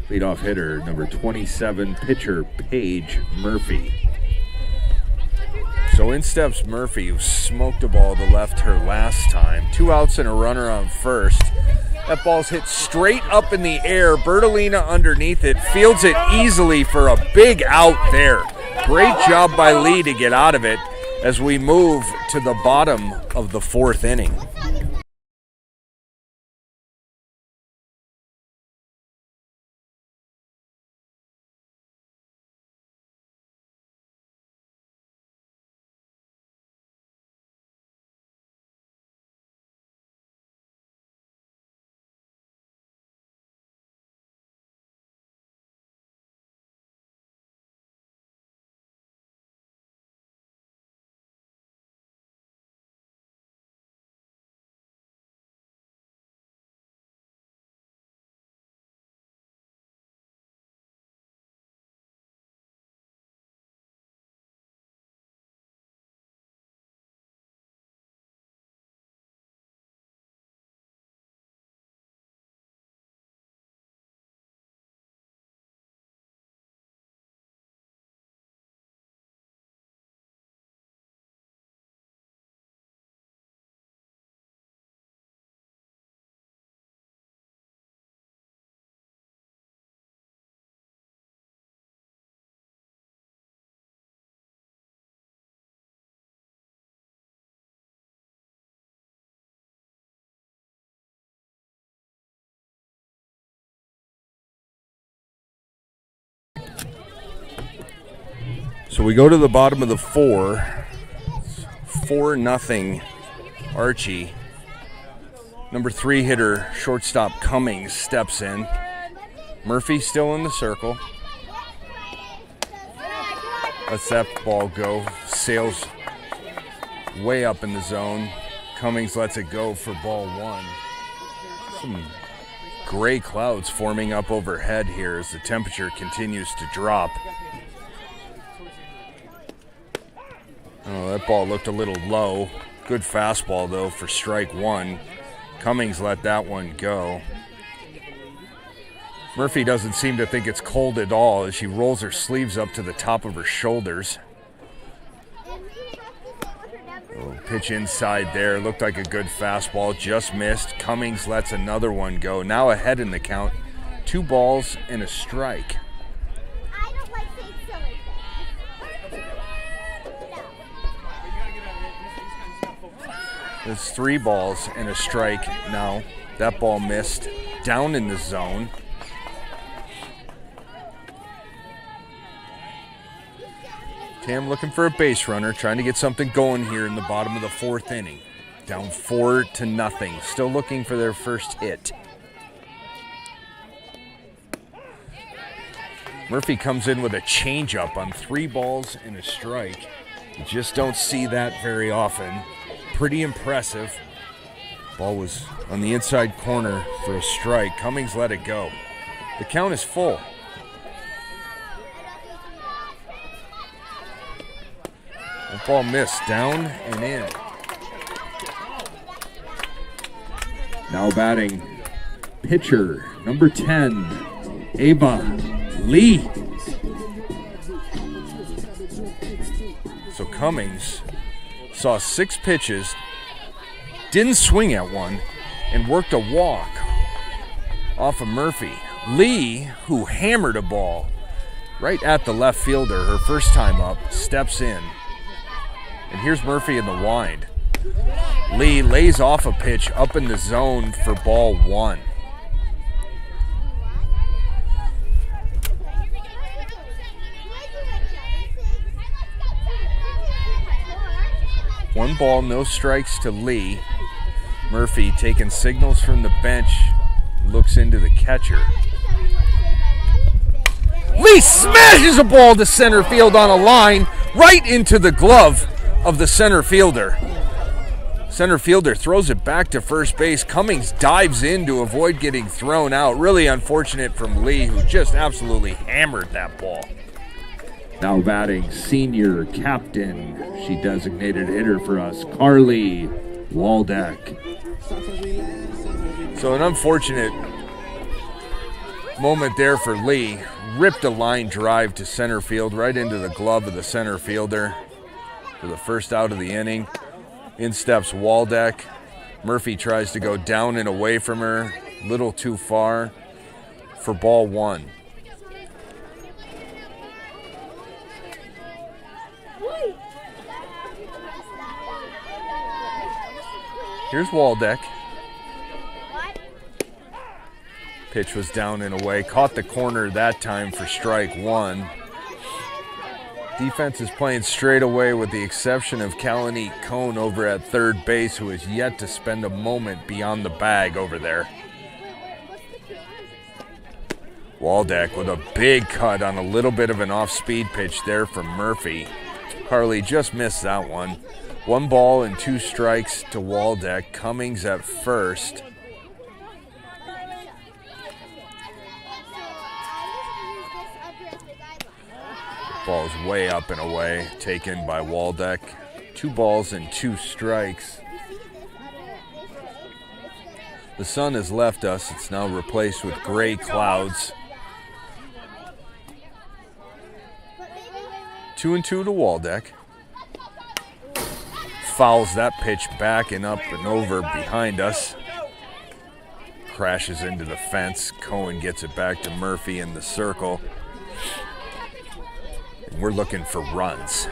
leadoff hitter number 27, pitcher Paige Murphy. So in steps Murphy, who smoked a ball to left her last time. 2 outs and a runner on first. That ball's hit straight up in the air. Bertolina underneath it, fields it easily for a big out there. Great job by Lee to get out of it as we move to the bottom of the 4th inning. So we go to the bottom of the 4. 4-0 Archie. Number 3 hitter, shortstop Cummings, steps in. Murphy still in the circle. Lets that ball go. Sails way up in the zone. Cummings lets it go for ball 1. Some gray clouds forming up overhead here as the temperature continues to drop. Oh, that ball looked a little low. Good fastball, though, for strike 1. Cummings let that one go. Murphy doesn't seem to think it's cold at all as she rolls her sleeves up to the top of her shoulders. Oh, pitch inside there. Looked like a good fastball. Just missed. Cummings lets another one go. Now ahead in the count. 2 balls and a strike. It's 3 balls and a strike now. That ball missed. Down in the zone. Tam looking for a base runner, trying to get something going here in the bottom of the 4th inning. Down 4-0. Still looking for their first hit. Murphy comes in with a changeup on 3 balls and a strike. You just don't see that very often. Pretty impressive. Ball was on the inside corner for a strike. Cummings let it go. The count is full. That ball missed, down and in. Now batting, pitcher number 10, Ava Lee. So Cummings saw 6 pitches, didn't swing at one, and worked a walk off of Murphy. Lee, who hammered a ball right at the left fielder her first time up, steps in. And here's Murphy in the wind. Lee lays off a pitch up in the zone for ball 1. One ball, no strikes to Lee. Murphy taking signals from the bench, looks into the catcher. Lee smashes a ball to center field on a line, right into the glove of the center fielder. Center fielder throws it back to first base. Cummings dives in to avoid getting thrown out. Really unfortunate from Lee, who just absolutely hammered that ball. Now batting, senior captain, she designated hitter for us, Carly Waldeck. So an unfortunate moment there for Lee. Ripped a line drive to center field right into the glove of the center fielder for the first out of the inning. In steps Waldeck. Murphy tries to go down and away from her, a little too far for ball 1. Here's Waldeck. Pitch was down and away. Caught the corner that time for strike 1. Defense is playing straight away with the exception of Kalani Cone over at third base, who has yet to spend a moment beyond the bag over there. Waldeck with a big cut on a little bit of an off-speed pitch there from Murphy. Carly just missed that one. 1 ball and 2 strikes to Waldeck. Cummings at first. Ball's way up and away, taken by Waldeck. 2 balls and 2 strikes. The sun has left us. It's now replaced with gray clouds. 2-2 to Waldeck. Fouls that pitch back and up and over behind us. Crashes into the fence. Cohen gets it back to Murphy in the circle. And we're looking for runs.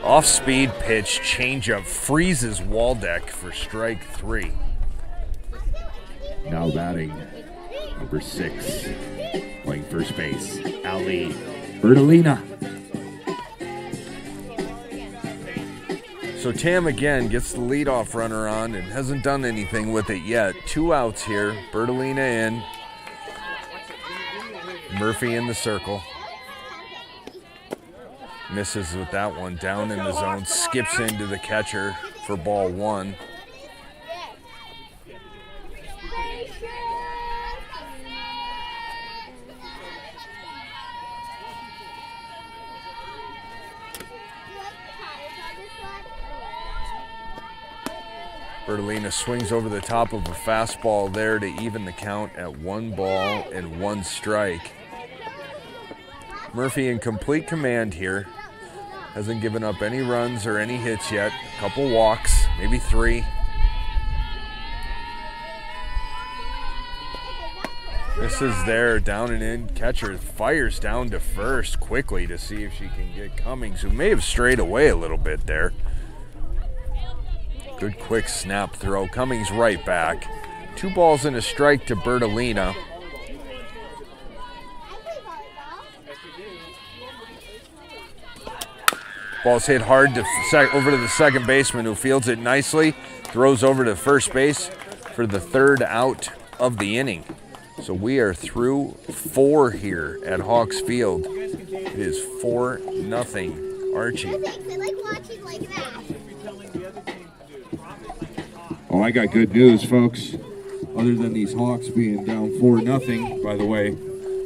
Off-speed pitch, changeup, freezes Waldeck for strike 3. Now batting, number 6, playing first base, Ali Bertolina. So Tam again gets the leadoff runner on and hasn't done anything with it yet. 2 outs here. Bertolina in. Murphy in the circle. Misses with that one. Down in the zone. Skips into the catcher for ball 1. Bertolina swings over the top of a fastball there to even the count at 1 ball and 1 strike. Murphy in complete command here. Hasn't given up any runs or any hits yet. A couple walks, maybe 3. This is there, down and in. Catcher fires down to first quickly to see if she can get Cummings, who may have strayed away a little bit there. Good quick snap throw. Cummings right back. 2 balls and a strike to Bertolina. Ball's hit hard to over to the second baseman, who fields it nicely. Throws over to first base for the 3rd out of the inning. So we are through 4 here at Hawks Field. It is 4-0 Archie. Oh, I got good news, folks. Other than these Hawks being down 4-0, by the way,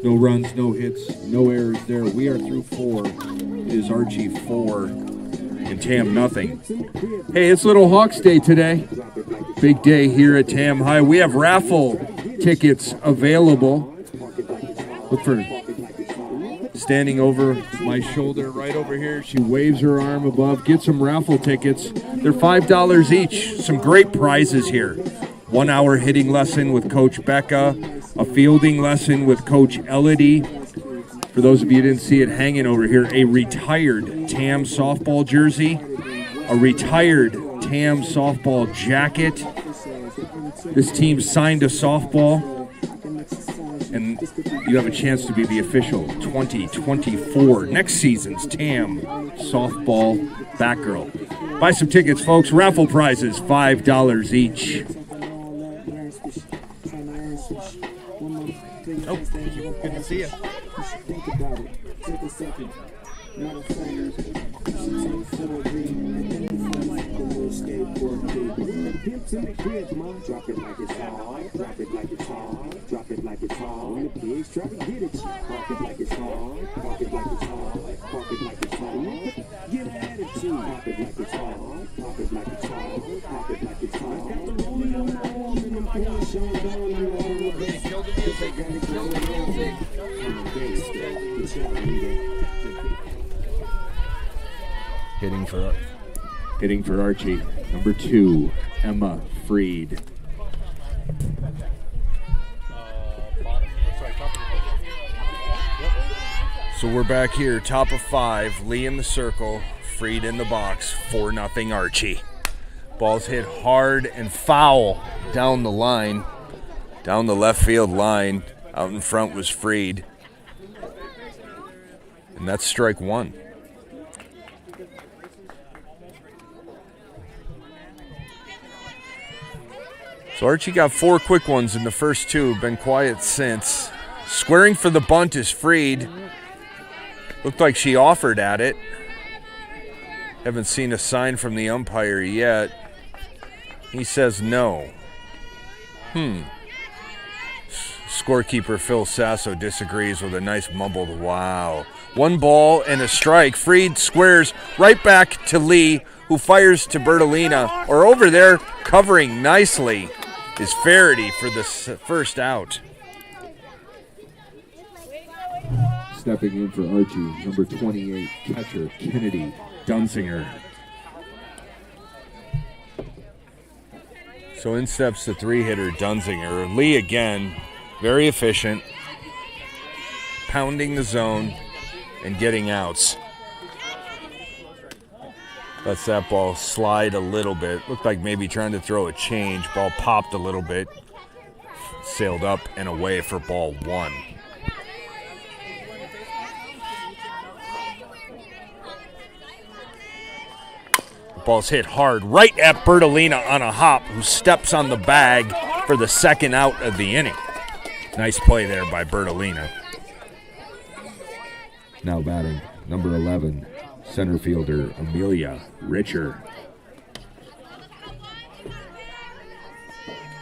no runs, no hits, no errors there. We are through 4. It is Archie 4 and Tam nothing. Hey, it's Little Hawks Day today. Big day here at Tam High. We have raffle tickets available. Look for standing over my shoulder right over here. She waves her arm above. Get some raffle tickets. They're $5 each. Some great prizes here. 1 hour hitting lesson with Coach Becca. A fielding lesson with Coach Elodie. For those of you who didn't see it hanging over here, a retired Tam softball jersey. A retired Tam softball jacket. This team signed a softball. And you have a chance to be the official 2024 next season's Tam softball Batgirl. Buy some tickets, folks. Raffle prizes, $5 each. Oh, good to see you. Drop it like it's hard, drop it like it's hard, drop it like it's hard. When the pigs try to get it, park it like it's hard, park it like it's hard, park it like it's hard. Get an attitude, park it like it's hard, park it like it's hard, park it like it's hard. Got the rolling on the arms and them pants shown down in the music. Kill the music. Hitting for Archie, number 2, Emma Freed. So we're back here, top of 5. Lee in the circle, Freed in the box. 4-0 Archie. Ball's hit hard and foul down the line, down the left field line. Out in front was Freed. And that's strike 1. So Archie got 4 quick ones in the first 2, been quiet since. Squaring for the bunt is Freed. Looked like she offered at it. Haven't seen a sign from the umpire yet. He says no. Scorekeeper Phil Sasso disagrees with a nice mumbled wow. 1 ball and a strike. Freed squares right back to Lee, who fires to Bertolina. Or over there, covering nicely, is Faraday for the first out. Stepping in for Archie, number 28, catcher Kennedy Dunsinger. So in steps the 3-hitter Dunsinger. Lee again, very efficient, pounding the zone and getting outs. Lets that ball slide a little bit. Looked like maybe trying to throw a change. Ball popped a little bit. Sailed up and away for ball 1. Ball's hit hard right at Bertolina on a hop, who steps on the bag for the second out of the inning. Nice play there by Bertolina. Now batting, number 11, center fielder Amelia Richer.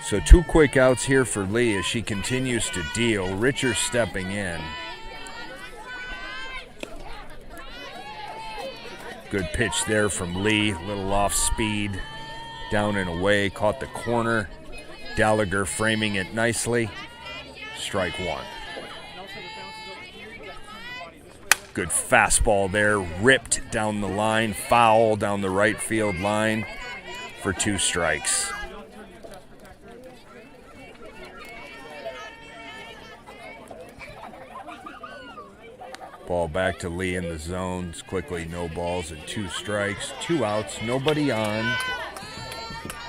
So 2 quick outs here for Lee as she continues to deal. Richer stepping in. Good pitch there from Lee, little off speed, down and away, caught the corner. Gallagher framing it nicely. Strike 1. Good fastball there, ripped down the line, foul down the right field line for 2 strikes. Ball back to Lee in the zones. Quickly, no balls and 2 strikes. 2 outs, nobody on.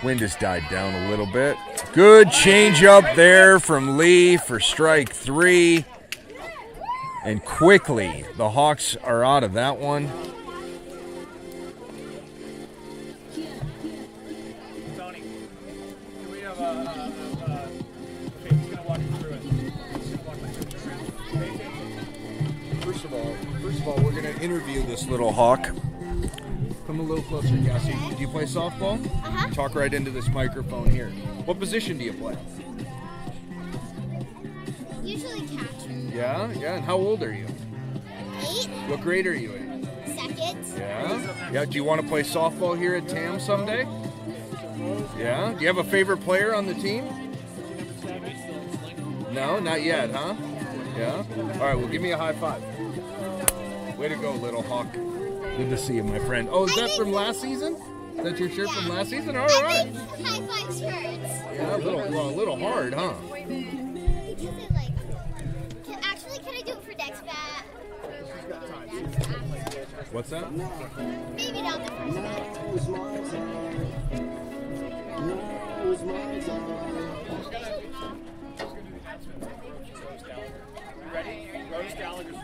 Wind has died down a little bit. Good changeup there from Lee for strike 3. And quickly, the Hawks are out of that one. Tony, can we have okay, he's going to walk you through it. First of all, we're going to interview this little hawk. Come a little closer, Cassie. Do you play softball? Uh-huh. Talk right into this microphone here. What position do you play? Usually catcher. Yeah? And how old are you? 8. What grade are you in? 2nd. Yeah? Do you want to play softball here at TAM someday? Yeah? Do you have a favorite player on the team? No, not yet, huh? Yeah? All right, well, give me a high five. Way to go, little hawk. Good to see you, my friend. Oh, is that from last season? Is that your shirt from last season? All right. High 5 shirts. Yeah, a little hard, huh? Can I do it for next bat? What's that? Maybe not the first bat. Ready? Rose Gallagher.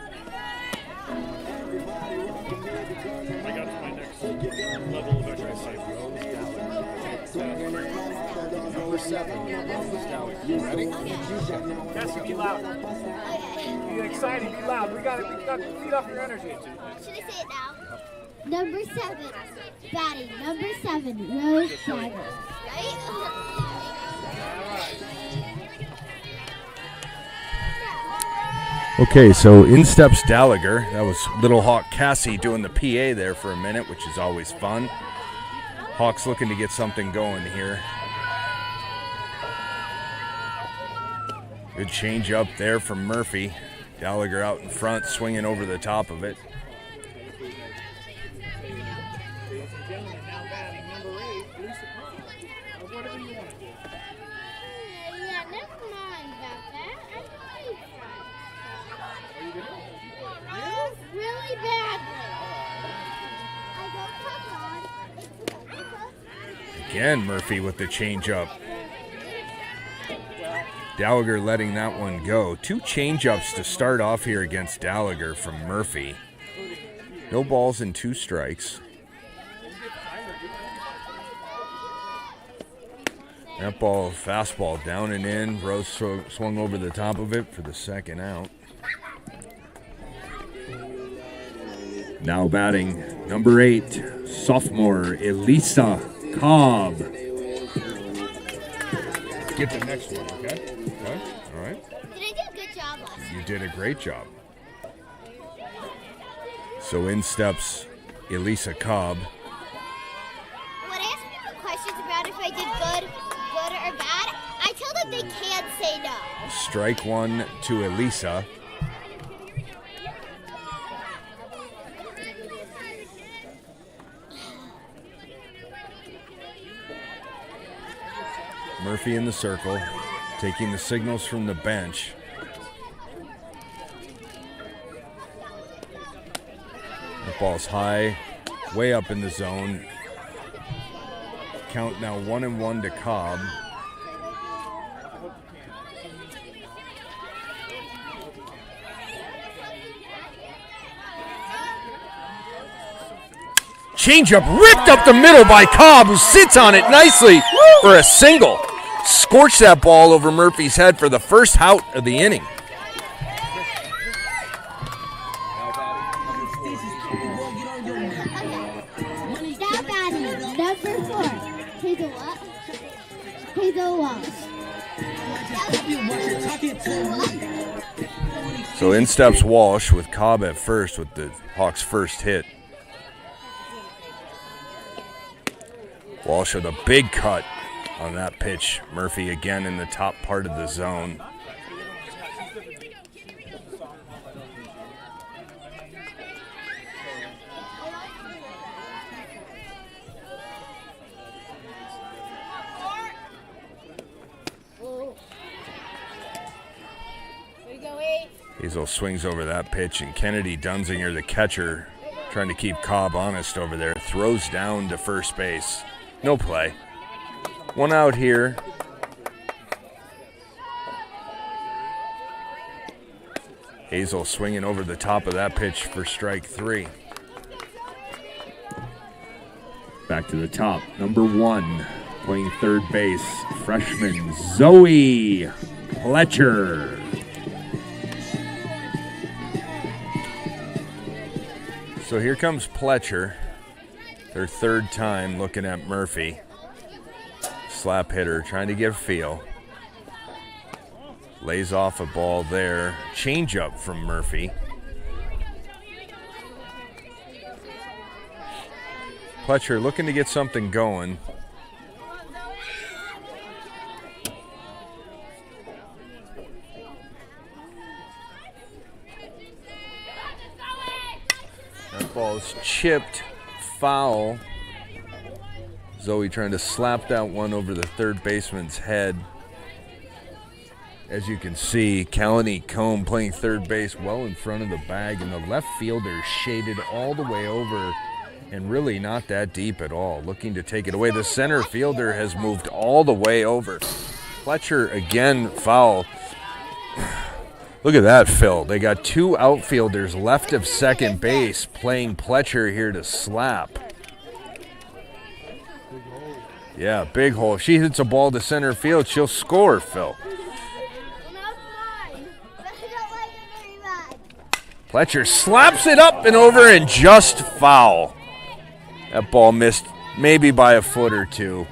I got to my next level of exercise. Number 7. Ready? Cassie, be loud. Okay. Be excited, be loud. We got to feed off your energy. Should I say it now? Number 7. Batting. Number 7. Rose Gallagher. Right? Okay, so in steps Gallagher. That was Little Hawk Cassie doing the PA there for a minute, which is always fun. Hawks looking to get something going here. Good change up there from Murphy. Gallagher out in front, swinging over the top of it. Yeah, never mind about that. I really badly. I go, come on. Again, Murphy with the change up. Gallagher letting that one go. 2 change-ups to start off here against Gallagher from Murphy. No balls and 2 strikes. That ball, fastball down and in. Rose swung over the top of it for the second out. Now batting, number 8, sophomore Elisa Cobb. Get the next one, okay? Okay, all right. Did I do a good job last time? You did a great job. So in steps Elisa Cobb. When I ask people questions about if I did good or bad, I tell them they can't say no. Strike 1 to Elisa. Murphy in the circle, taking the signals from the bench. The ball's high, way up in the zone. Count now 1-1 to Cobb. Changeup ripped up the middle by Cobb, who sits on it nicely for a single. Scorched that ball over Murphy's head for the first out of the inning. Now batting, number 4. Hazel what? Hazel Walsh. So in steps Walsh with Cobb at first with the Hawks' first hit. Walsh with a big cut on that pitch. Murphy again in the top part of the zone. Hazel swings over that pitch, and Kennedy Dunzinger, the catcher, trying to keep Cobb honest over there, throws down to first base. No play. One out here. Hazel swinging over the top of that pitch for strike 3. Back to the top, number 1, playing third base, freshman Zoe Fletcher. So here comes Pletcher, their third time looking at Murphy. Slap hitter, trying to get a feel. Lays off a ball there. Changeup from Murphy. Pletcher looking to get something going. That ball is chipped, foul. Zoe trying to slap that one over the third baseman's head. As you can see, Kalani Combe playing third base well in front of the bag, and the left fielder shaded all the way over and really not that deep at all, looking to take it away. The center fielder has moved all the way over. Fletcher again foul. Look at that, Phil. They got 2 outfielders left of second base playing Pletcher here to slap. Yeah, big hole. If she hits a ball to center field, she'll score, Phil. Pletcher slaps it up and over and just foul. That ball missed maybe by a foot or two,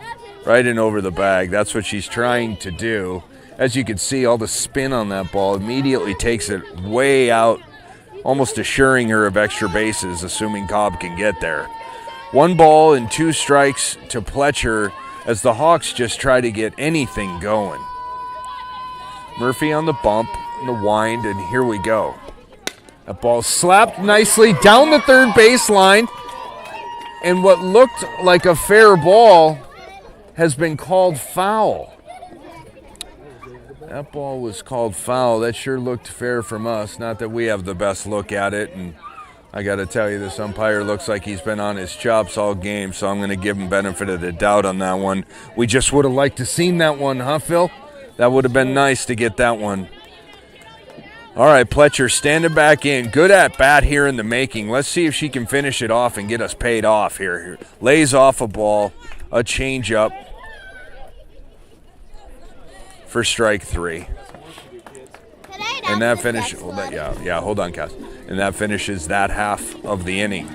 right in over the bag. That's what she's trying to do. As you can see, all the spin on that ball immediately takes it way out, almost assuring her of extra bases, assuming Cobb can get there. 1 ball and 2 strikes to Pletcher as the Hawks just try to get anything going. Murphy on the bump, and the wind, and here we go. That ball slapped nicely down the third baseline, and what looked like a fair ball has been called foul. That ball was called foul. That sure looked fair from us. Not that we have the best look at it, and I got to tell you, this umpire looks like he's been on his chops all game, so I'm going to give him benefit of the doubt on that one. We just would have liked to seen that one, huh, Phil? That would have been nice to get that one. All right, Pletcher standing back in. Good at bat here in the making. Let's see if she can finish it off and get us paid off here. Lays off a ball, a changeup for strike 3. And that finishes, hold on, Cass. And that finishes that half of the inning.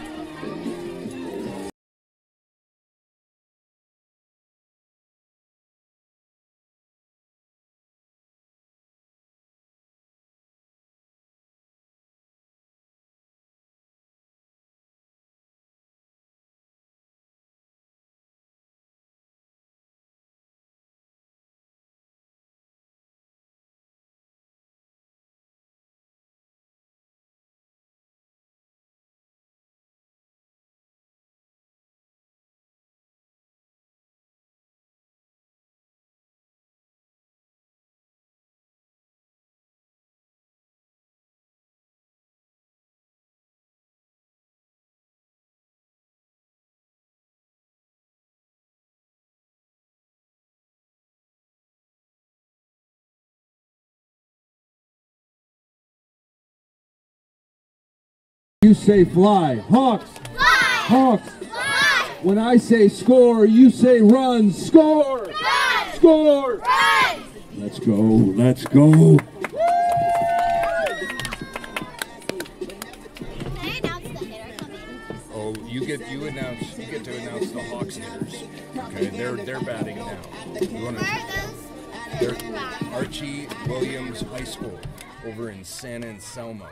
You say fly. Hawks. Fly. Hawks. Fly. When I say score, you say run. Score! Run! Score! Run! Let's go. Let's go. Can I announce the hitter coming? Oh, you get to announce the Hawks hitters. Okay, they're batting now. You wanna, Where are those? they're Archie Williams High School over in San Anselmo.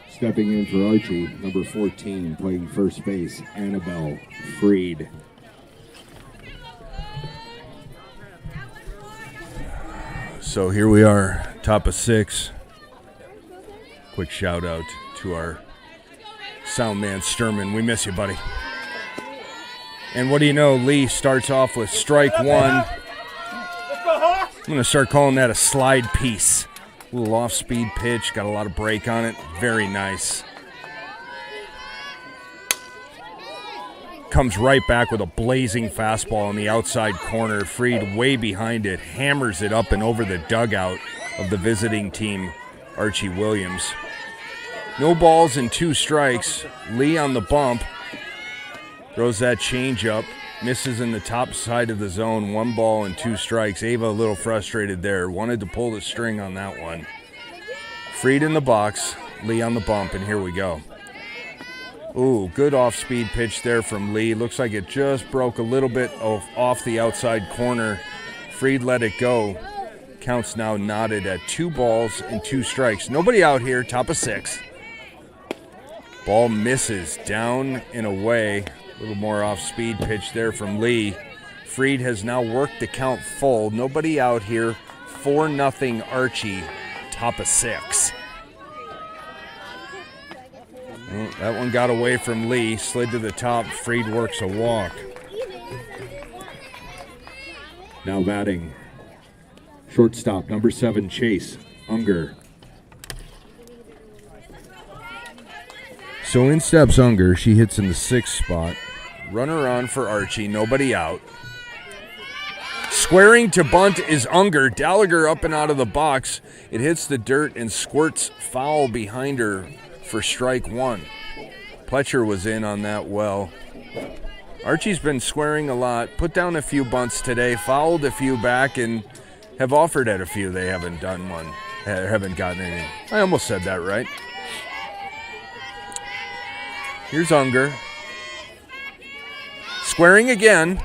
Stepping in for Archie, number 14, playing first base, Annabelle Freed. So here we are, top of 6. Quick shout out to our sound man Sturman. We miss you, buddy. And what do you know? Lee starts off with strike 1. I'm going to start calling that a slide piece. A little off-speed pitch, got a lot of break on it. Very nice. Comes right back with a blazing fastball on the outside corner. Freed way behind it, hammers it up and over the dugout of the visiting team, Archie Williams. No balls and 2 strikes. Lee on the bump. Throws that changeup. Misses in the top side of the zone. 1 ball and 2 strikes. Ava a little frustrated there. Wanted to pull the string on that one. Freed in the box. Lee on the bump, and here we go. Ooh, good off-speed pitch there from Lee. Looks like it just broke a little bit off the outside corner. Freed let it go. Counts now knotted at 2 balls and 2 strikes. Nobody out here, top of 6. Ball misses down and away. A little more off-speed pitch there from Lee. Freed has now worked the count full. Nobody out here. 4-0 Archie, top of 6. Well, that one got away from Lee. Slid to the top. Freed works a walk. Now batting, shortstop, number 7, Chase Unger. So in steps Unger. She hits in the 6th spot. Runner on for Archie. Nobody out. Squaring to bunt is Unger. Gallagher up and out of the box. It hits the dirt and squirts foul behind her for strike 1. Pletcher was in on that well. Archie's been squaring a lot. Put down a few bunts today. Fouled a few back and have offered at a few. They haven't done one. Haven't gotten any. I almost said that right. Here's Unger. Squaring again.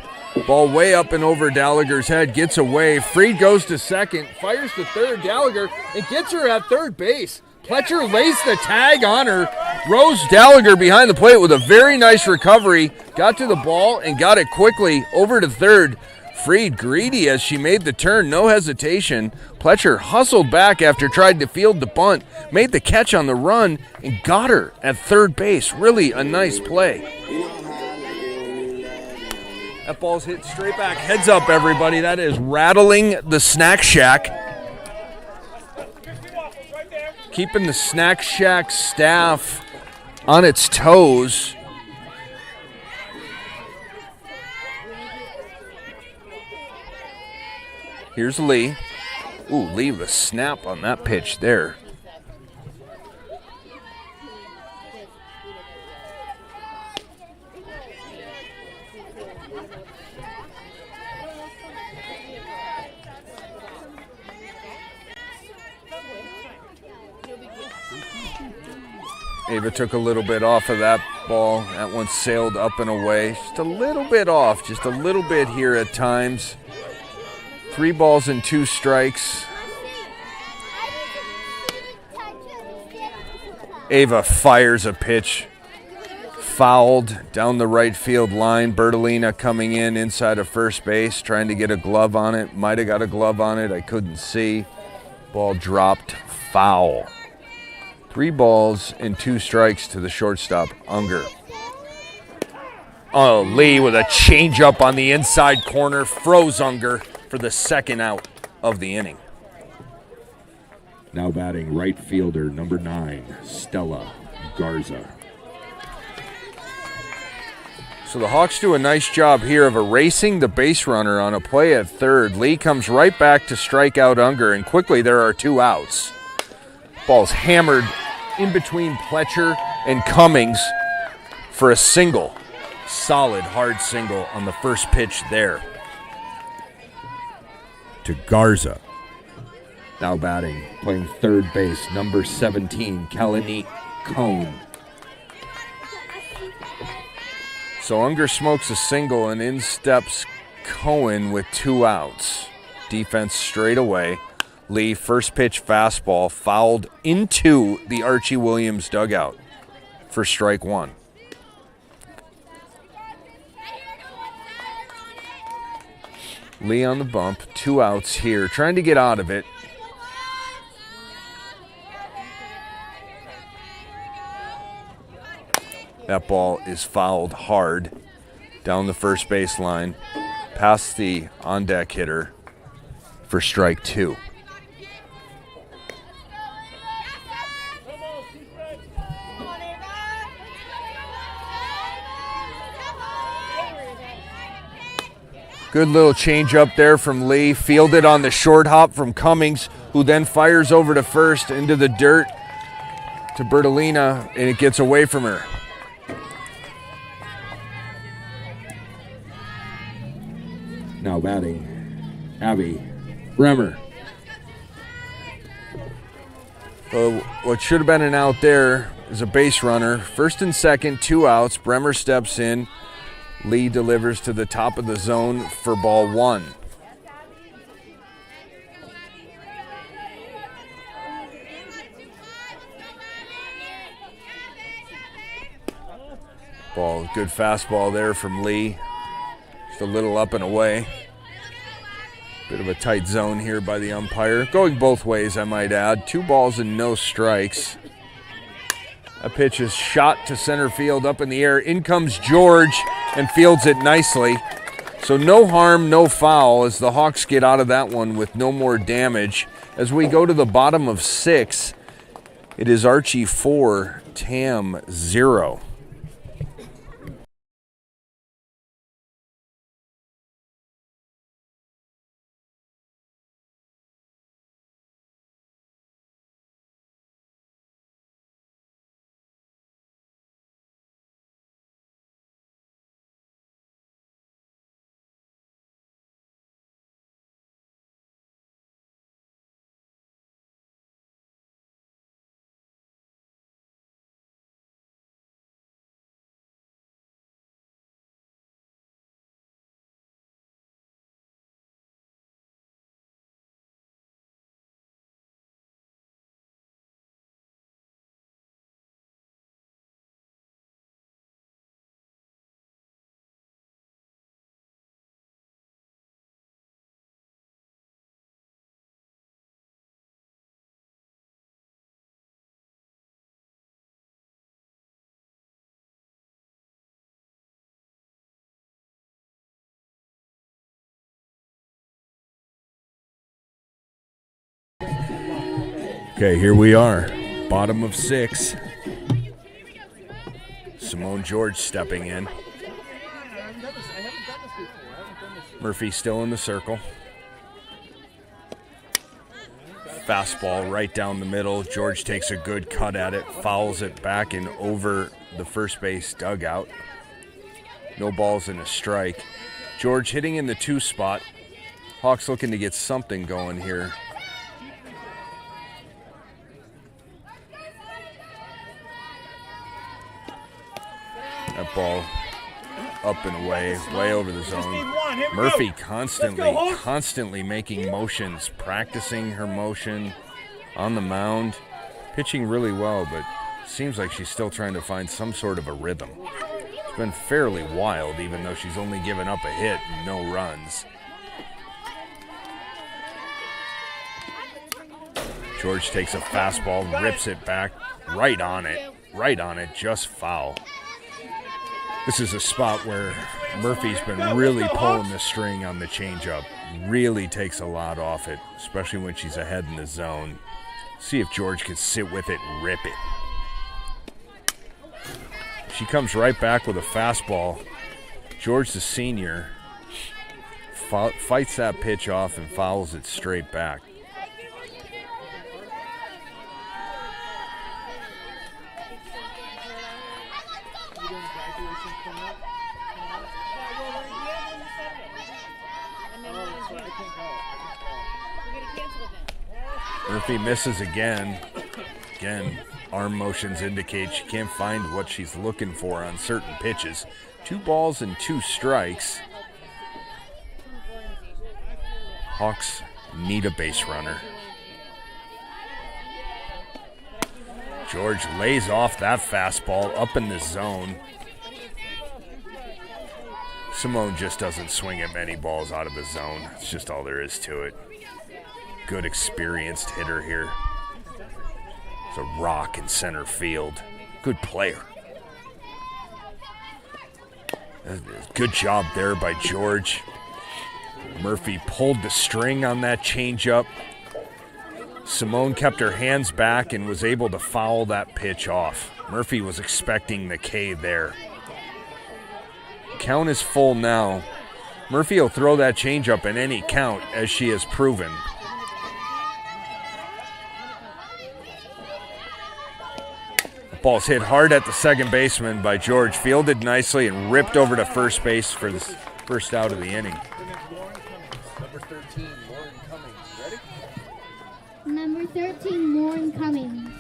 Ball way up and over Gallagher's head. Gets away. Freed goes to second. Fires to third. Gallagher. And gets her at third base. Pletcher lays the tag on her. Rose Gallagher behind the plate with a very nice recovery. Got to the ball and got it quickly over to third. Freed greedy as she made the turn. No hesitation. Pletcher hustled back after trying to field the bunt. Made the catch on the run and got her at third base. Really a nice play. That ball's hit straight back. Heads up, everybody. That is rattling the Snack Shack. Keeping the Snack Shack staff on its toes. Here's Lee. Ooh, Lee with a snap on that pitch there. Ava took a little bit off of that ball. That one sailed up and away. Just a little bit off. Just a little bit here at times. 3 balls and 2 strikes. Ava fires a pitch. Fouled down the right field line. Bertolina coming in inside of first base, trying to get a glove on it. Might have got a glove on it. I couldn't see. Ball dropped. Foul. 3 balls and 2 strikes to the shortstop, Unger. Oh, Lee with a changeup on the inside corner. Froze Unger for the 2nd out of the inning. Now batting, right fielder, number 9, Stella Garza. So the Hawks do a nice job here of erasing the base runner on a play at third. Lee comes right back to strike out Unger, and quickly there are 2 outs. Ball's hammered in between Pletcher and Cummings for a single. Solid, hard single on the first pitch there. To Garza. Now batting, playing third base, number 17, Kalanick Cone. So Unger smokes a single, and in steps Cohen with 2 outs. Defense straight away. Lee, first pitch fastball, fouled into the Archie Williams dugout for strike 1. Lee on the bump, 2 outs here, trying to get out of it. That ball is fouled hard down the first base line, past the on-deck hitter for strike 2. Good little change up there from Lee, fielded on the short hop from Cummings, who then fires over to first into the dirt to Bertolina, and it gets away from her. Now batting, Abby Bremer. What should have been an out there is a base runner. First and second, 2 outs. Bremer steps in. Lee delivers to the top of the zone for ball 1. Good fastball there from Lee. Just a little up and away. Bit of a tight zone here by the umpire. Going both ways, I might add. 2 balls and no strikes. A pitch is shot to center field, up in the air. In comes George and fields it nicely. So no harm, no foul as the Hawks get out of that one with no more damage. As we go to the bottom of 6, it is Archie 4, Tam 0. Okay, here we are, bottom of 6. Simone George stepping in. Murphy still in the circle. Fastball right down the middle. George takes a good cut at it, fouls it back and over the first base dugout. No balls and a strike. George hitting in the 2 spot. Hawks looking to get something going here. That ball up and away, way over the zone. Murphy constantly making motions, practicing her motion on the mound, pitching really well, but seems like she's still trying to find some sort of a rhythm. It's been fairly wild, even though she's only given up a hit and no runs. George takes a fastball, rips it back, right on it, just foul. This is a spot where Murphy's been really pulling the string on the changeup. Really takes a lot off it, especially when she's ahead in the zone. See if George can sit with it and rip it. She comes right back with a fastball. George, the senior, fights that pitch off and fouls it straight back. Murphy misses again. Again, arm motions indicate she can't find what she's looking for on certain pitches. 2 balls and 2 strikes. Hawks need a base runner. George lays off that fastball up in the zone. Simone just doesn't swing at many balls out of the zone. It's just all there is to it. Good experienced hitter here. It's a rock in center field. Good player. Good job there by George. Murphy pulled the string on that changeup. Simone kept her hands back and was able to foul that pitch off. Murphy was expecting the K there. Count is full now. Murphy will throw that changeup in any count, as she has proven. The ball's hit hard at the second baseman by George, fielded nicely and ripped over to first base for the first out of the inning. Number 13, Lauren Cummings. Ready? Number 13, Lauren Cummings.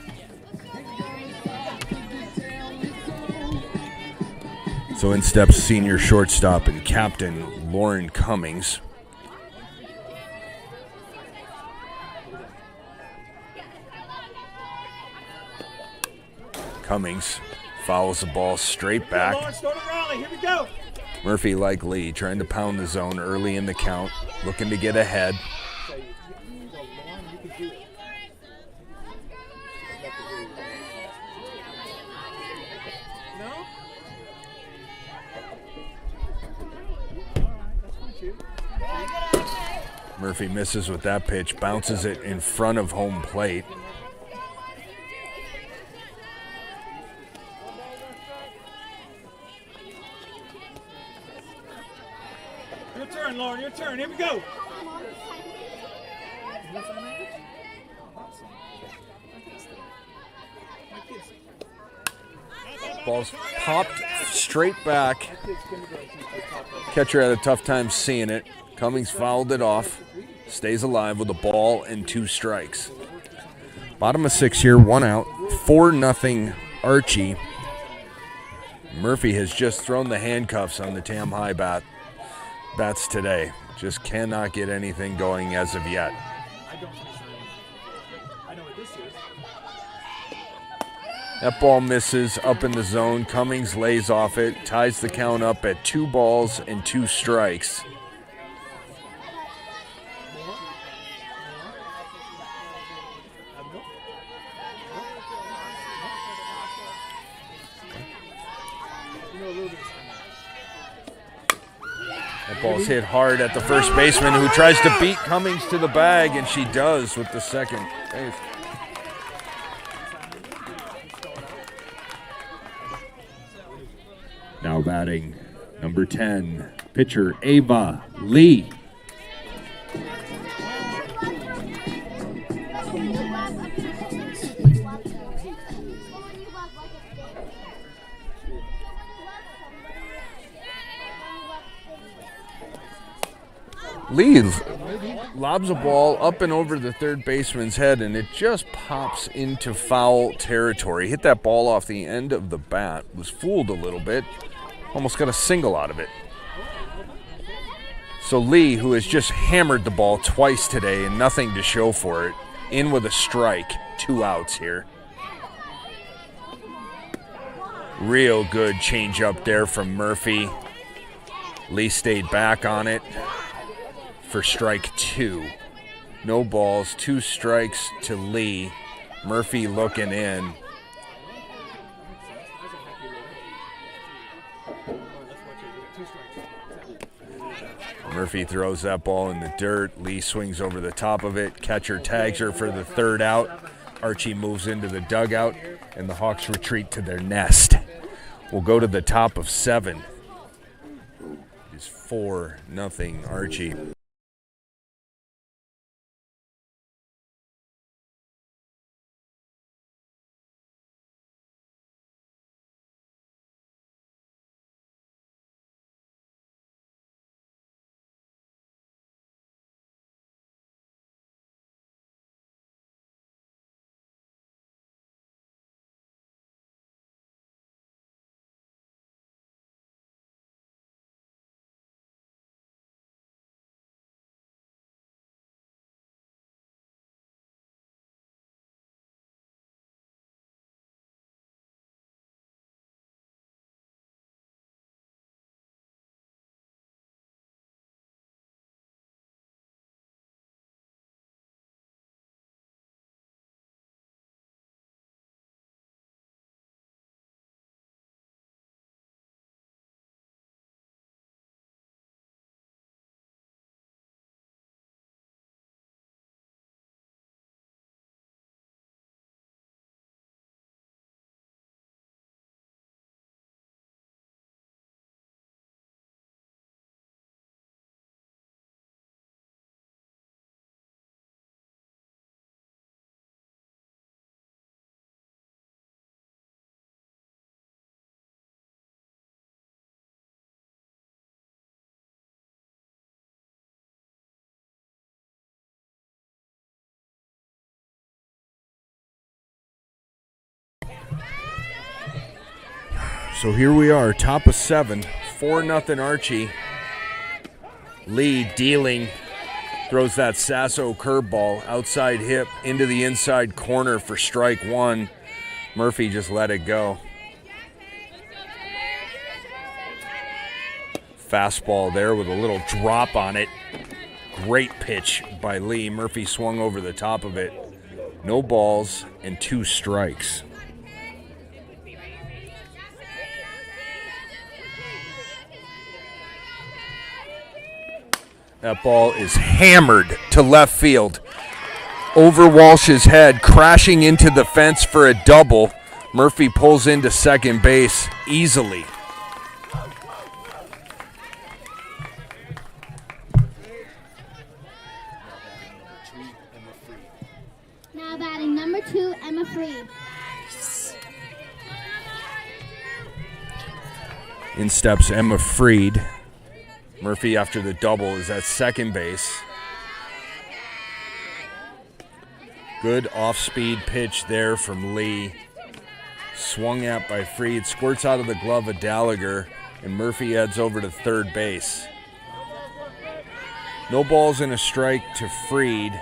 So in steps senior shortstop and captain Lauren Cummings. Cummings fouls the ball straight back. Here we go. Murphy, like Lee, trying to pound the zone early in the count, looking to get ahead. Murphy misses with that pitch, bounces it in front of home plate. Your turn, Lauren, your turn. Here we go. Ball's popped straight back. Catcher had a tough time seeing it. Cummings fouled it off. Stays alive with a ball and 2 strikes. Bottom of 6 here, 1 out. 4-0 Archie. Murphy has just thrown the handcuffs on the Tam High bats today. Just cannot get anything going as of yet. That ball misses up in the zone. Cummings lays off it, ties the count up at 2 balls and 2 strikes. That ball's hit hard at the first baseman, who tries to beat Cummings to the bag, and she does with the second base. Now batting, number 10, pitcher Ava Lee. Lee lobs a ball up and over the third baseman's head, and it just pops into foul territory. Hit that ball off the end of the bat. Was fooled a little bit. Almost got a single out of it. So Lee, who has just hammered the ball twice today and nothing to show for it, in with a strike. 2 outs here. Real good change up there from Murphy. Lee stayed back on it for strike 2. No balls, 2 strikes to Lee. Murphy looking in. Murphy throws that ball in the dirt. Lee swings over the top of it. Catcher tags her for the 3rd out. Archie moves into the dugout, and the Hawks retreat to their nest. We'll go to the top of 7. 4-0 Archie. So here we are, top of 7, 4-0 Archie. Lee dealing, throws that Sasso curveball, outside hip, into the inside corner for strike 1. Murphy just let it go. Fastball there with a little drop on it. Great pitch by Lee. Murphy swung over the top of it. No balls and 2 strikes. That ball is hammered to left field. Over Walsh's head, crashing into the fence for a double. Murphy pulls into second base easily. Now batting number 2, Emma Freed. In steps Emma Freed. Murphy, after the double, is at second base. Good off-speed pitch there from Lee. Swung at by Freed, squirts out of the glove of Gallagher, and Murphy heads over to third base. No balls and a strike to Freed.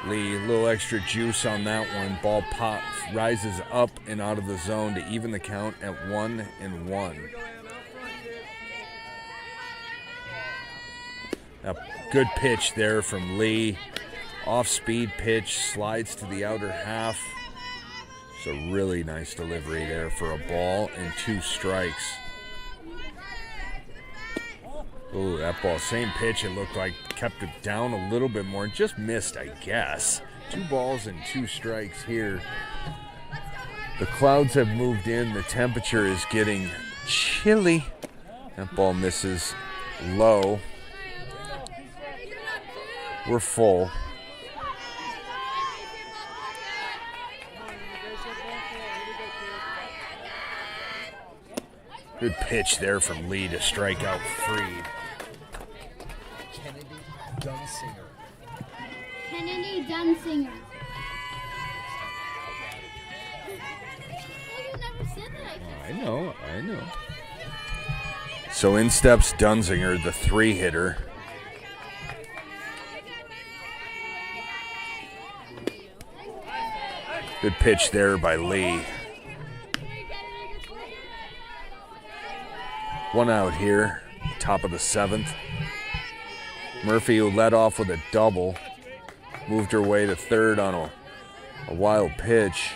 Lee, a little extra juice on that one. Ball pops, rises up and out of the zone to even the count at 1-1. A good pitch there from Lee. Off-speed pitch, slides to the outer half. It's a really nice delivery there for a ball and 2 strikes. Ooh, that ball, same pitch, it looked like, kept it down a little bit more. Just missed, I guess. 2 balls and 2 strikes here. The clouds have moved in. The temperature is getting chilly. That ball misses low. We're full. Good pitch there from Lee to strike out Freed. Kennedy Dunsinger. You never said that. I know. So in steps Dunsinger, the 3-hitter. Good pitch there by Lee. 1 out here, top of the 7th. Murphy, who led off with a double, moved her way to third on a wild pitch.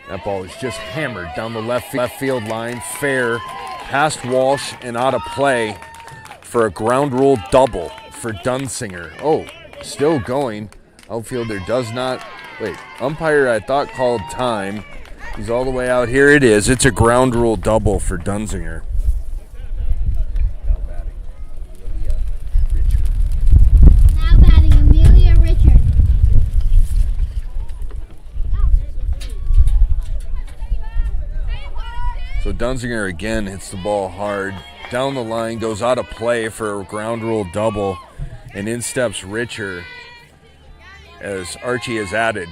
That ball was just hammered down the left field line, fair, past Walsh and out of play for a ground rule double for Dunsinger. Oh, still going. Outfielder does not, wait, umpire I thought called time. He's all the way out. Here it is. It's a ground rule double for Dunzinger. Now batting Amelia Richard. So Dunzinger again hits the ball hard. Down the line, goes out of play for a ground rule double. And in steps Richard as Archie is added.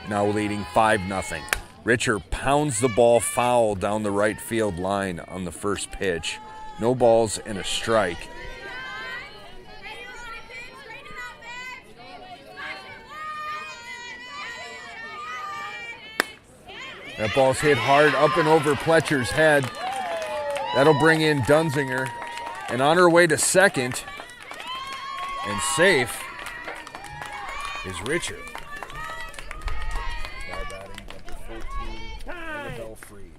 Now leading 5-0. Richard pounds the ball foul down the right field line on the first pitch. No balls and a strike. That ball's hit hard up and over Pletcher's head. That'll bring in Dunzinger. And on her way to second and safe is Richard. Now batting number 14, Annabelle Freed.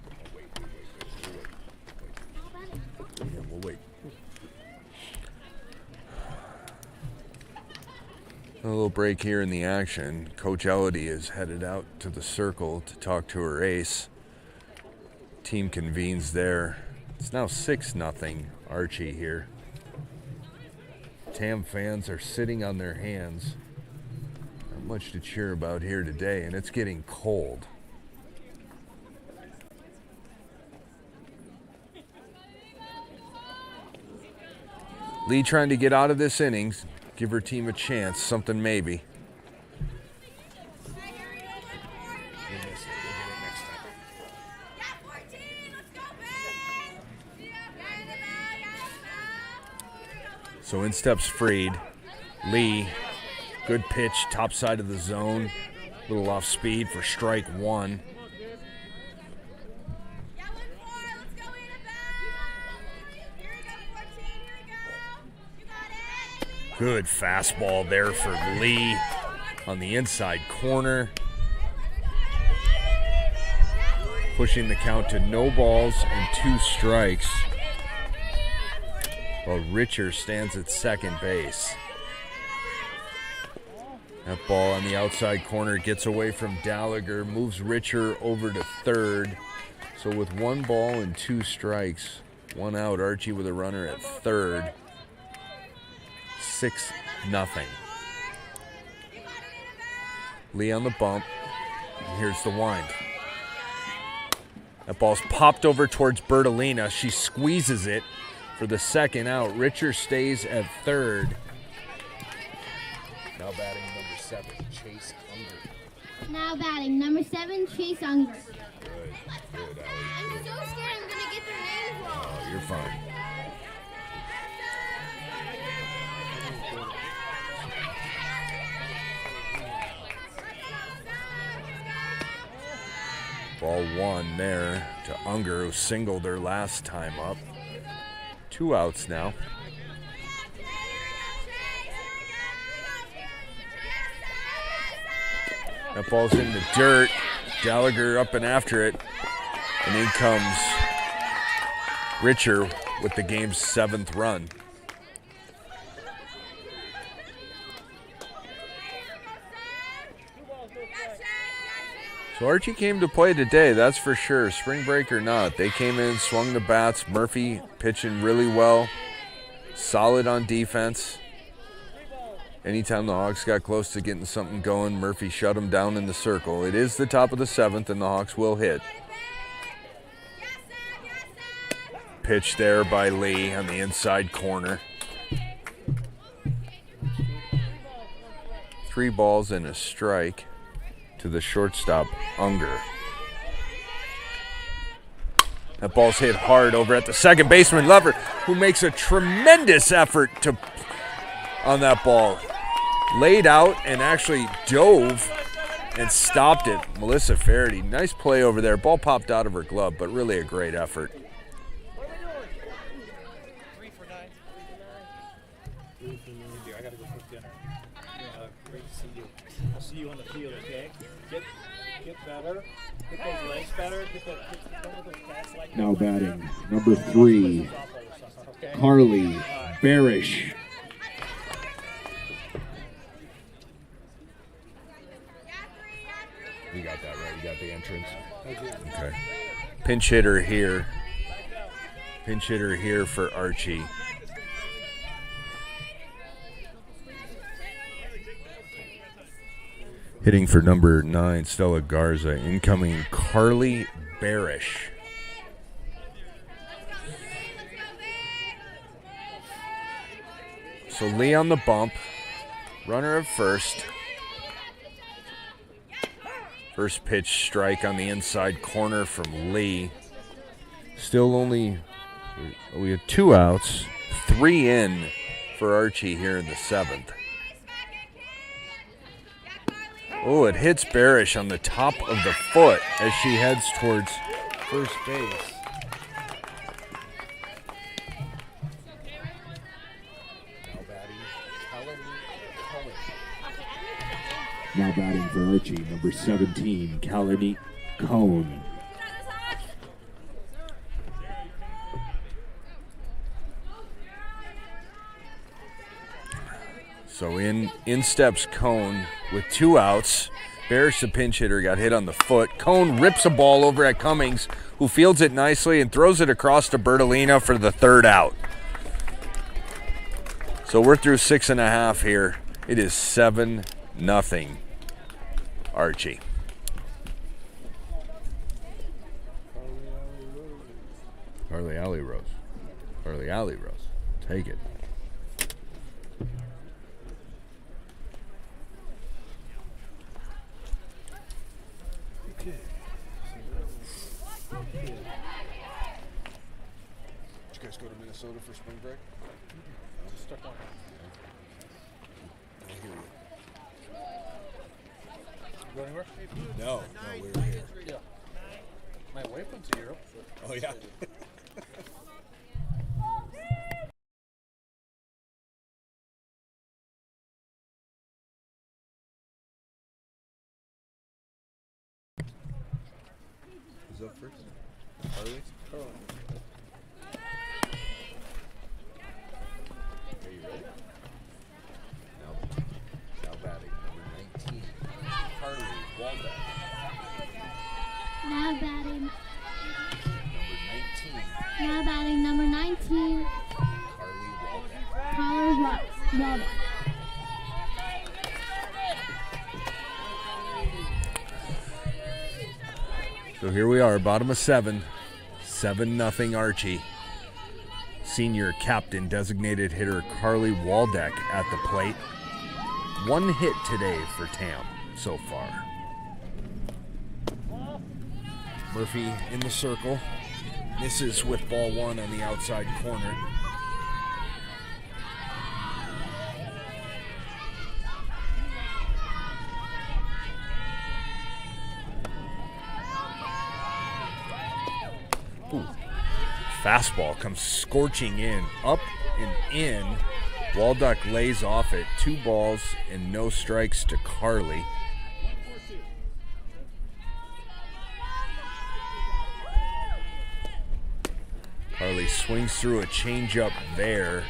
Yeah, we'll wait. A little break here in the action. Coach Elodie is headed out to the circle to talk to her ace. Team convenes there. It's now 6-0 Archie here. Tam fans are sitting on their hands. Not much to cheer about here today, and it's getting cold. Lee trying to get out of this innings, give her team a chance, something maybe. So in steps Freed. Lee, good pitch, top side of the zone. A little off speed for strike one. Good fastball there for Lee on the inside corner. Pushing the count to no balls and 2 strikes. While Richard stands at second base. That ball on the outside corner gets away from Gallagher, moves Richard over to third. So with 1 ball and 2 strikes, 1 out, Archie with a runner at third. 6-0. Lee on the bump. And here's the wind. That ball's popped over towards Bertolina. She squeezes it for the second out. Richard stays at third. Now batting number 7, Chase Unger. Now batting number 7, Chase Unger. Good, Allie. I'm so scared I'm gonna get their names wrong. Oh, you're fine. Ball 1 there to Unger, who singled her last time up. 2 outs now. That ball's in the dirt. Gallagher up and after it. And in comes Richard with the game's 7th run. So Archie came to play today, that's for sure. Spring break or not. They came in, swung the bats. Murphy pitching really well. Solid on defense. Anytime the Hawks got close to getting something going, Murphy shut them down in the circle. It is the top of the 7th, and the Hawks will hit. Pitch there by Lee on the inside corner. 3 balls and a strike to the shortstop, Unger. That ball's hit hard over at the second baseman, Lover, who makes a tremendous effort on that ball. Laid out and actually dove and stopped it. Melissa Faraday, nice play over there. Ball popped out of her glove, but really a great effort. I gotta go cook dinner. Great to see you. I'll see you on the field, okay? Get better. Get those legs better. Get those cats like Now batting number 3, Carly Barish. You got that right. You got the entrance. Okay. Pinch hitter here. Pinch hitter here for Archie. Hitting for number 9, Stella Garza. Incoming, Carly Barish. So Lee on the bump. Runner at first. First pitch strike on the inside corner from Lee. Still only, we have 2 outs. 3 in for Archie here in the 7th. Oh, it hits Barish on the top of the foot as she heads towards first base. Now batting for Archie, number 17, Kalani Cone. So in steps Cone with 2 outs. Barish, the pinch hitter, got hit on the foot. Cone rips a ball over at Cummings, who fields it nicely and throws it across to Bertolina for the 3rd out. So we're through 6.5 here. It is 7-0 Archie. Harley Alley Rose. Harley Alley Rose. Take it. Did you guys go to Minnesota for spring break? Stuck on. I hear you. Go anywhere? No, we were here. Yeah. My wife went to Europe. Oh, yeah. Who's up first? Harley? Are you ready? Now batting, number 19, Harley Waldeck. Now batting. Number 19, Now batting number 19. Harley Waldeck. Tyler Rob. So here we are, bottom of 7. 7-0 Archie. Senior captain, designated hitter Carly Waldeck at the plate. 1 hit today for Tam so far. Murphy in the circle. Misses with ball 1 on the outside corner. Ooh. Fastball comes scorching in, up and in. Waldeck lays off it. 2 balls and no strikes to Carly. Carly swings through a changeup there.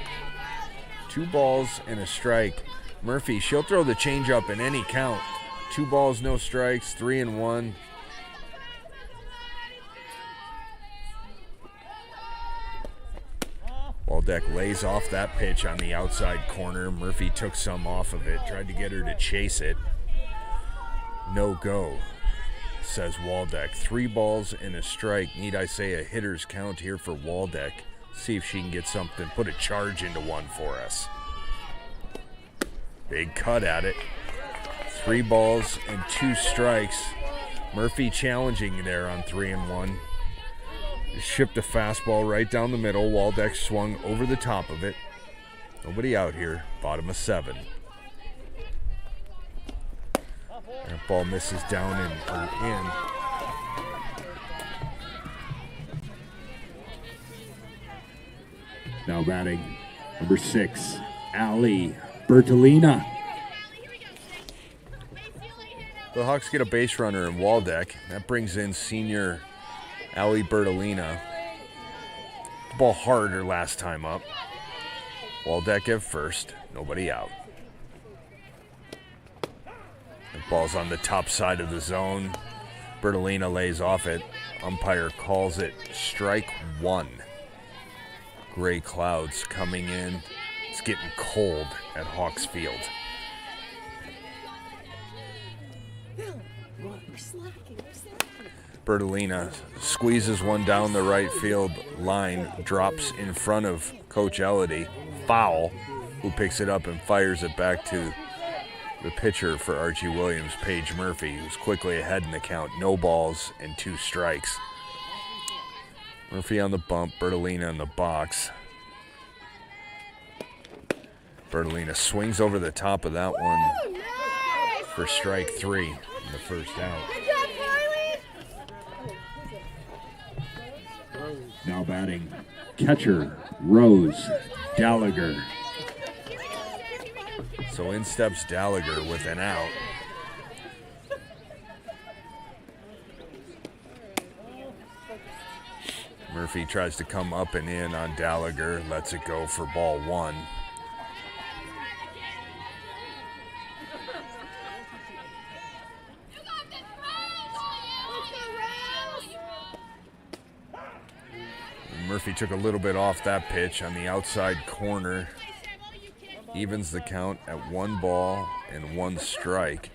2 balls and a strike. Murphy, she'll throw the changeup in any count. 2 balls, no strikes, 3-1. Waldeck lays off that pitch on the outside corner. Murphy took some off of it, tried to get her to chase it. No go, says Waldeck. 3 balls and a strike. Need I say a hitter's count here for Waldeck. See if she can get something, put a charge into one for us. Big cut at it. 3 balls and 2 strikes. Murphy challenging there on 3-1. Shipped a fastball right down the middle. Waldeck swung over the top of it. Nobody out here. Bottom of 7. That ball misses down and in. Now batting, number 6, Ali Bertolina. The Hawks get a base runner in Waldeck. That brings in senior Ali Bertolina. Ball harder last time up. Waldeck at first. Nobody out. The ball's on the top side of the zone. Bertolina lays off it. Umpire calls it strike one. Gray clouds coming in. It's getting cold at Hawks Field. Bertolina squeezes one down the right field line, drops in front of Coach Elodie. Foul, who picks it up and fires it back to the pitcher for Archie Williams, Paige Murphy, who's quickly ahead in the count. No balls and 2 strikes. Murphy on the bump, Bertolina in the box. Bertolina swings over the top of that one for strike 3 in the first out. Now batting, catcher Rose Gallagher. So in steps Gallagher with an out. Murphy tries to come up and in on Gallagher, lets it go for ball 1. Murphy took a little bit off that pitch on the outside corner. Evens the count at 1 ball and 1 strike.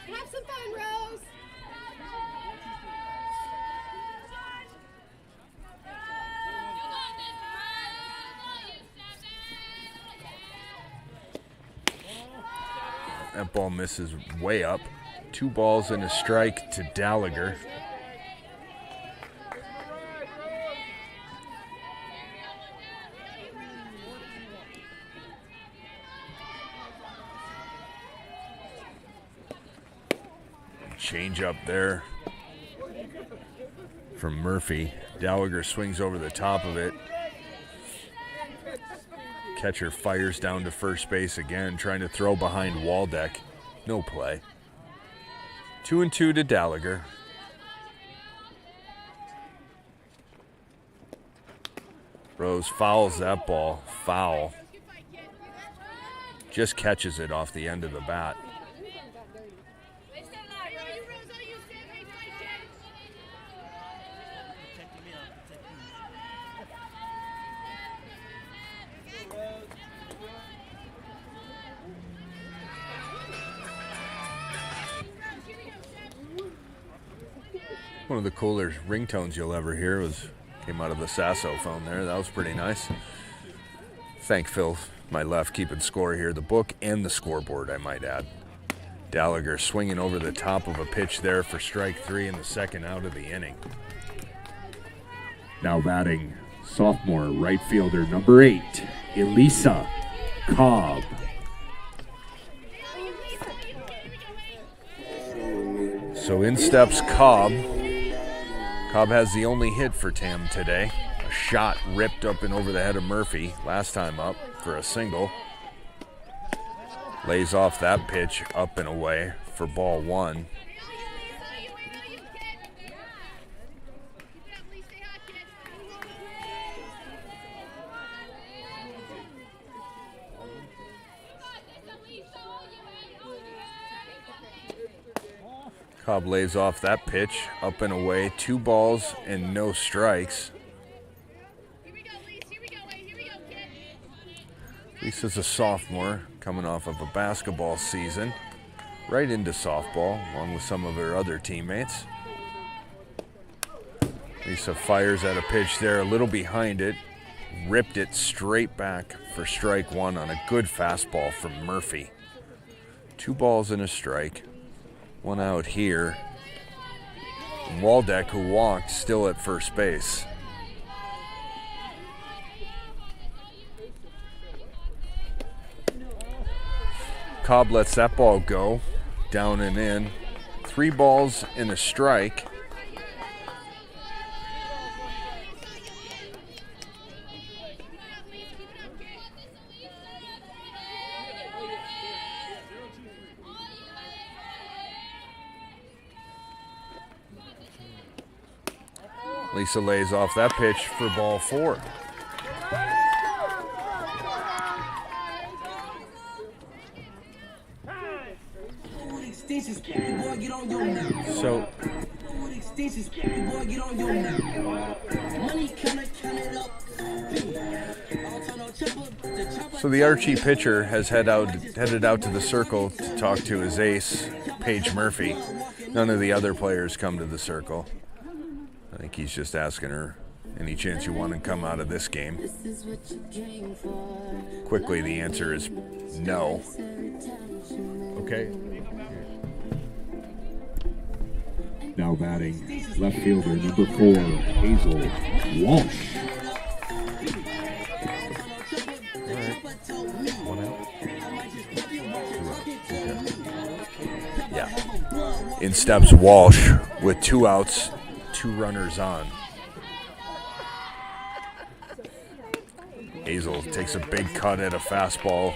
Have some fun, Rose. That ball misses way up. 2 balls and a strike to Gallagher. Change up there from Murphy. Gallagher swings over the top of it. Catcher fires down to first base again, trying to throw behind Waldeck. No play. 2-2 to Gallagher. Rose fouls that ball. Foul. Just catches it off the end of the bat. One of the cooler ringtones you'll ever hear came out of the Sasso phone there. That was pretty nice. Thank Phil, my left, keeping score here. The book and the scoreboard, I might add. Gallagher swinging over the top of a pitch there for strike 3 in the second out of the inning. Now batting, sophomore right fielder number 8, Elisa Cobb. So in steps Cobb. Cobb has the only hit for Tam today. A shot ripped up and over the head of Murphy last time up for a single. Lays off that pitch up and away for ball 1. Cobb lays off that pitch up and away. 2 balls and no strikes. Lisa's a sophomore coming off of a basketball season, right into softball along with some of her other teammates. Lisa fires at a pitch there, a little behind it, ripped it straight back for strike 1 on a good fastball from Murphy. 2 balls and a strike. 1 out here. And Waldeck, who walked, still at first base. Cobb lets that ball go, down and in. 3 balls and a strike. Lisa lays off that pitch for ball 4. So the Archie pitcher has headed out to the circle to talk to his ace, Paige Murphy. None of the other players come to the circle. I think he's just asking her, any chance you want to come out of this game? Quickly, the answer is no. Okay. Now batting, left fielder number 4, Hazel Walsh. Yeah. In steps Walsh with 2 outs, 2 runners on. Hazel takes a big cut at a fastball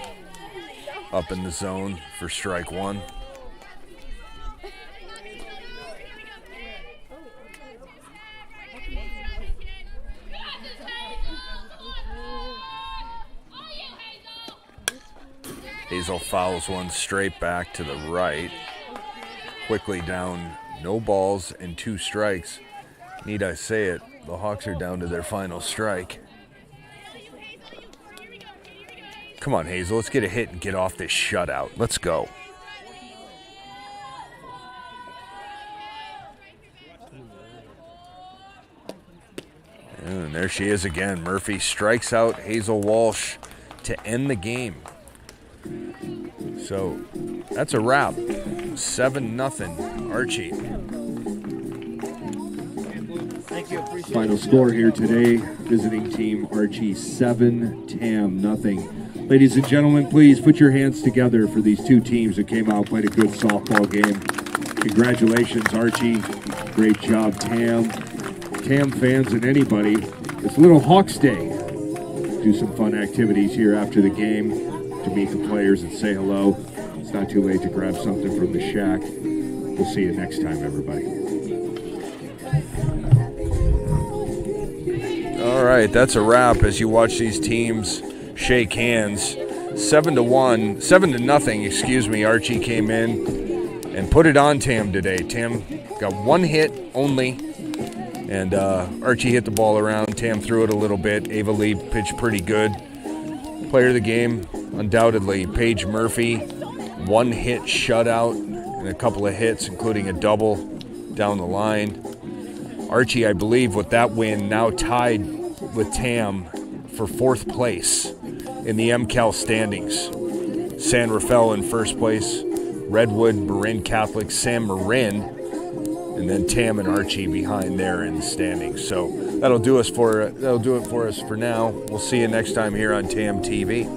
up in the zone for strike 1. Hazel fouls one straight back to the right. Quickly down, no balls and 2 strikes. Need I say it, the Hawks are down to their final strike. Come on, Hazel, let's get a hit and get off this shutout. Let's go. And there she is again. Murphy strikes out Hazel Walsh to end the game. So that's a wrap. 7-0 Archie. Thank you. Final score here today, visiting team Archie 7, Tam nothing. Ladies and gentlemen, please put your hands together for these 2 teams that came out, played a good softball game. Congratulations, Archie. Great job, Tam. Tam fans and anybody, it's Little Hawks Day. Do some fun activities here after the game to meet the players and say hello. It's not too late to grab something from the shack. We'll see you next time, everybody. All right, that's a wrap as you watch these teams shake hands. 7-0, excuse me. Archie came in and put it on Tam today. Tam got 1 hit only, and Archie hit the ball around. Tam threw it a little bit. Ava Lee pitched pretty good. Player of the game, undoubtedly, Paige Murphy. 1 hit shutout and a couple of hits, including a double down the line. Archie, I believe, with that win, now tied with Tam for 4th place in the MCAL standings. San Rafael in 1st place, Redwood, Marin Catholic, San Marin, and then Tam and Archie behind there in the standings. So that'll do it for us for now. We'll see you next time here on TAM TV.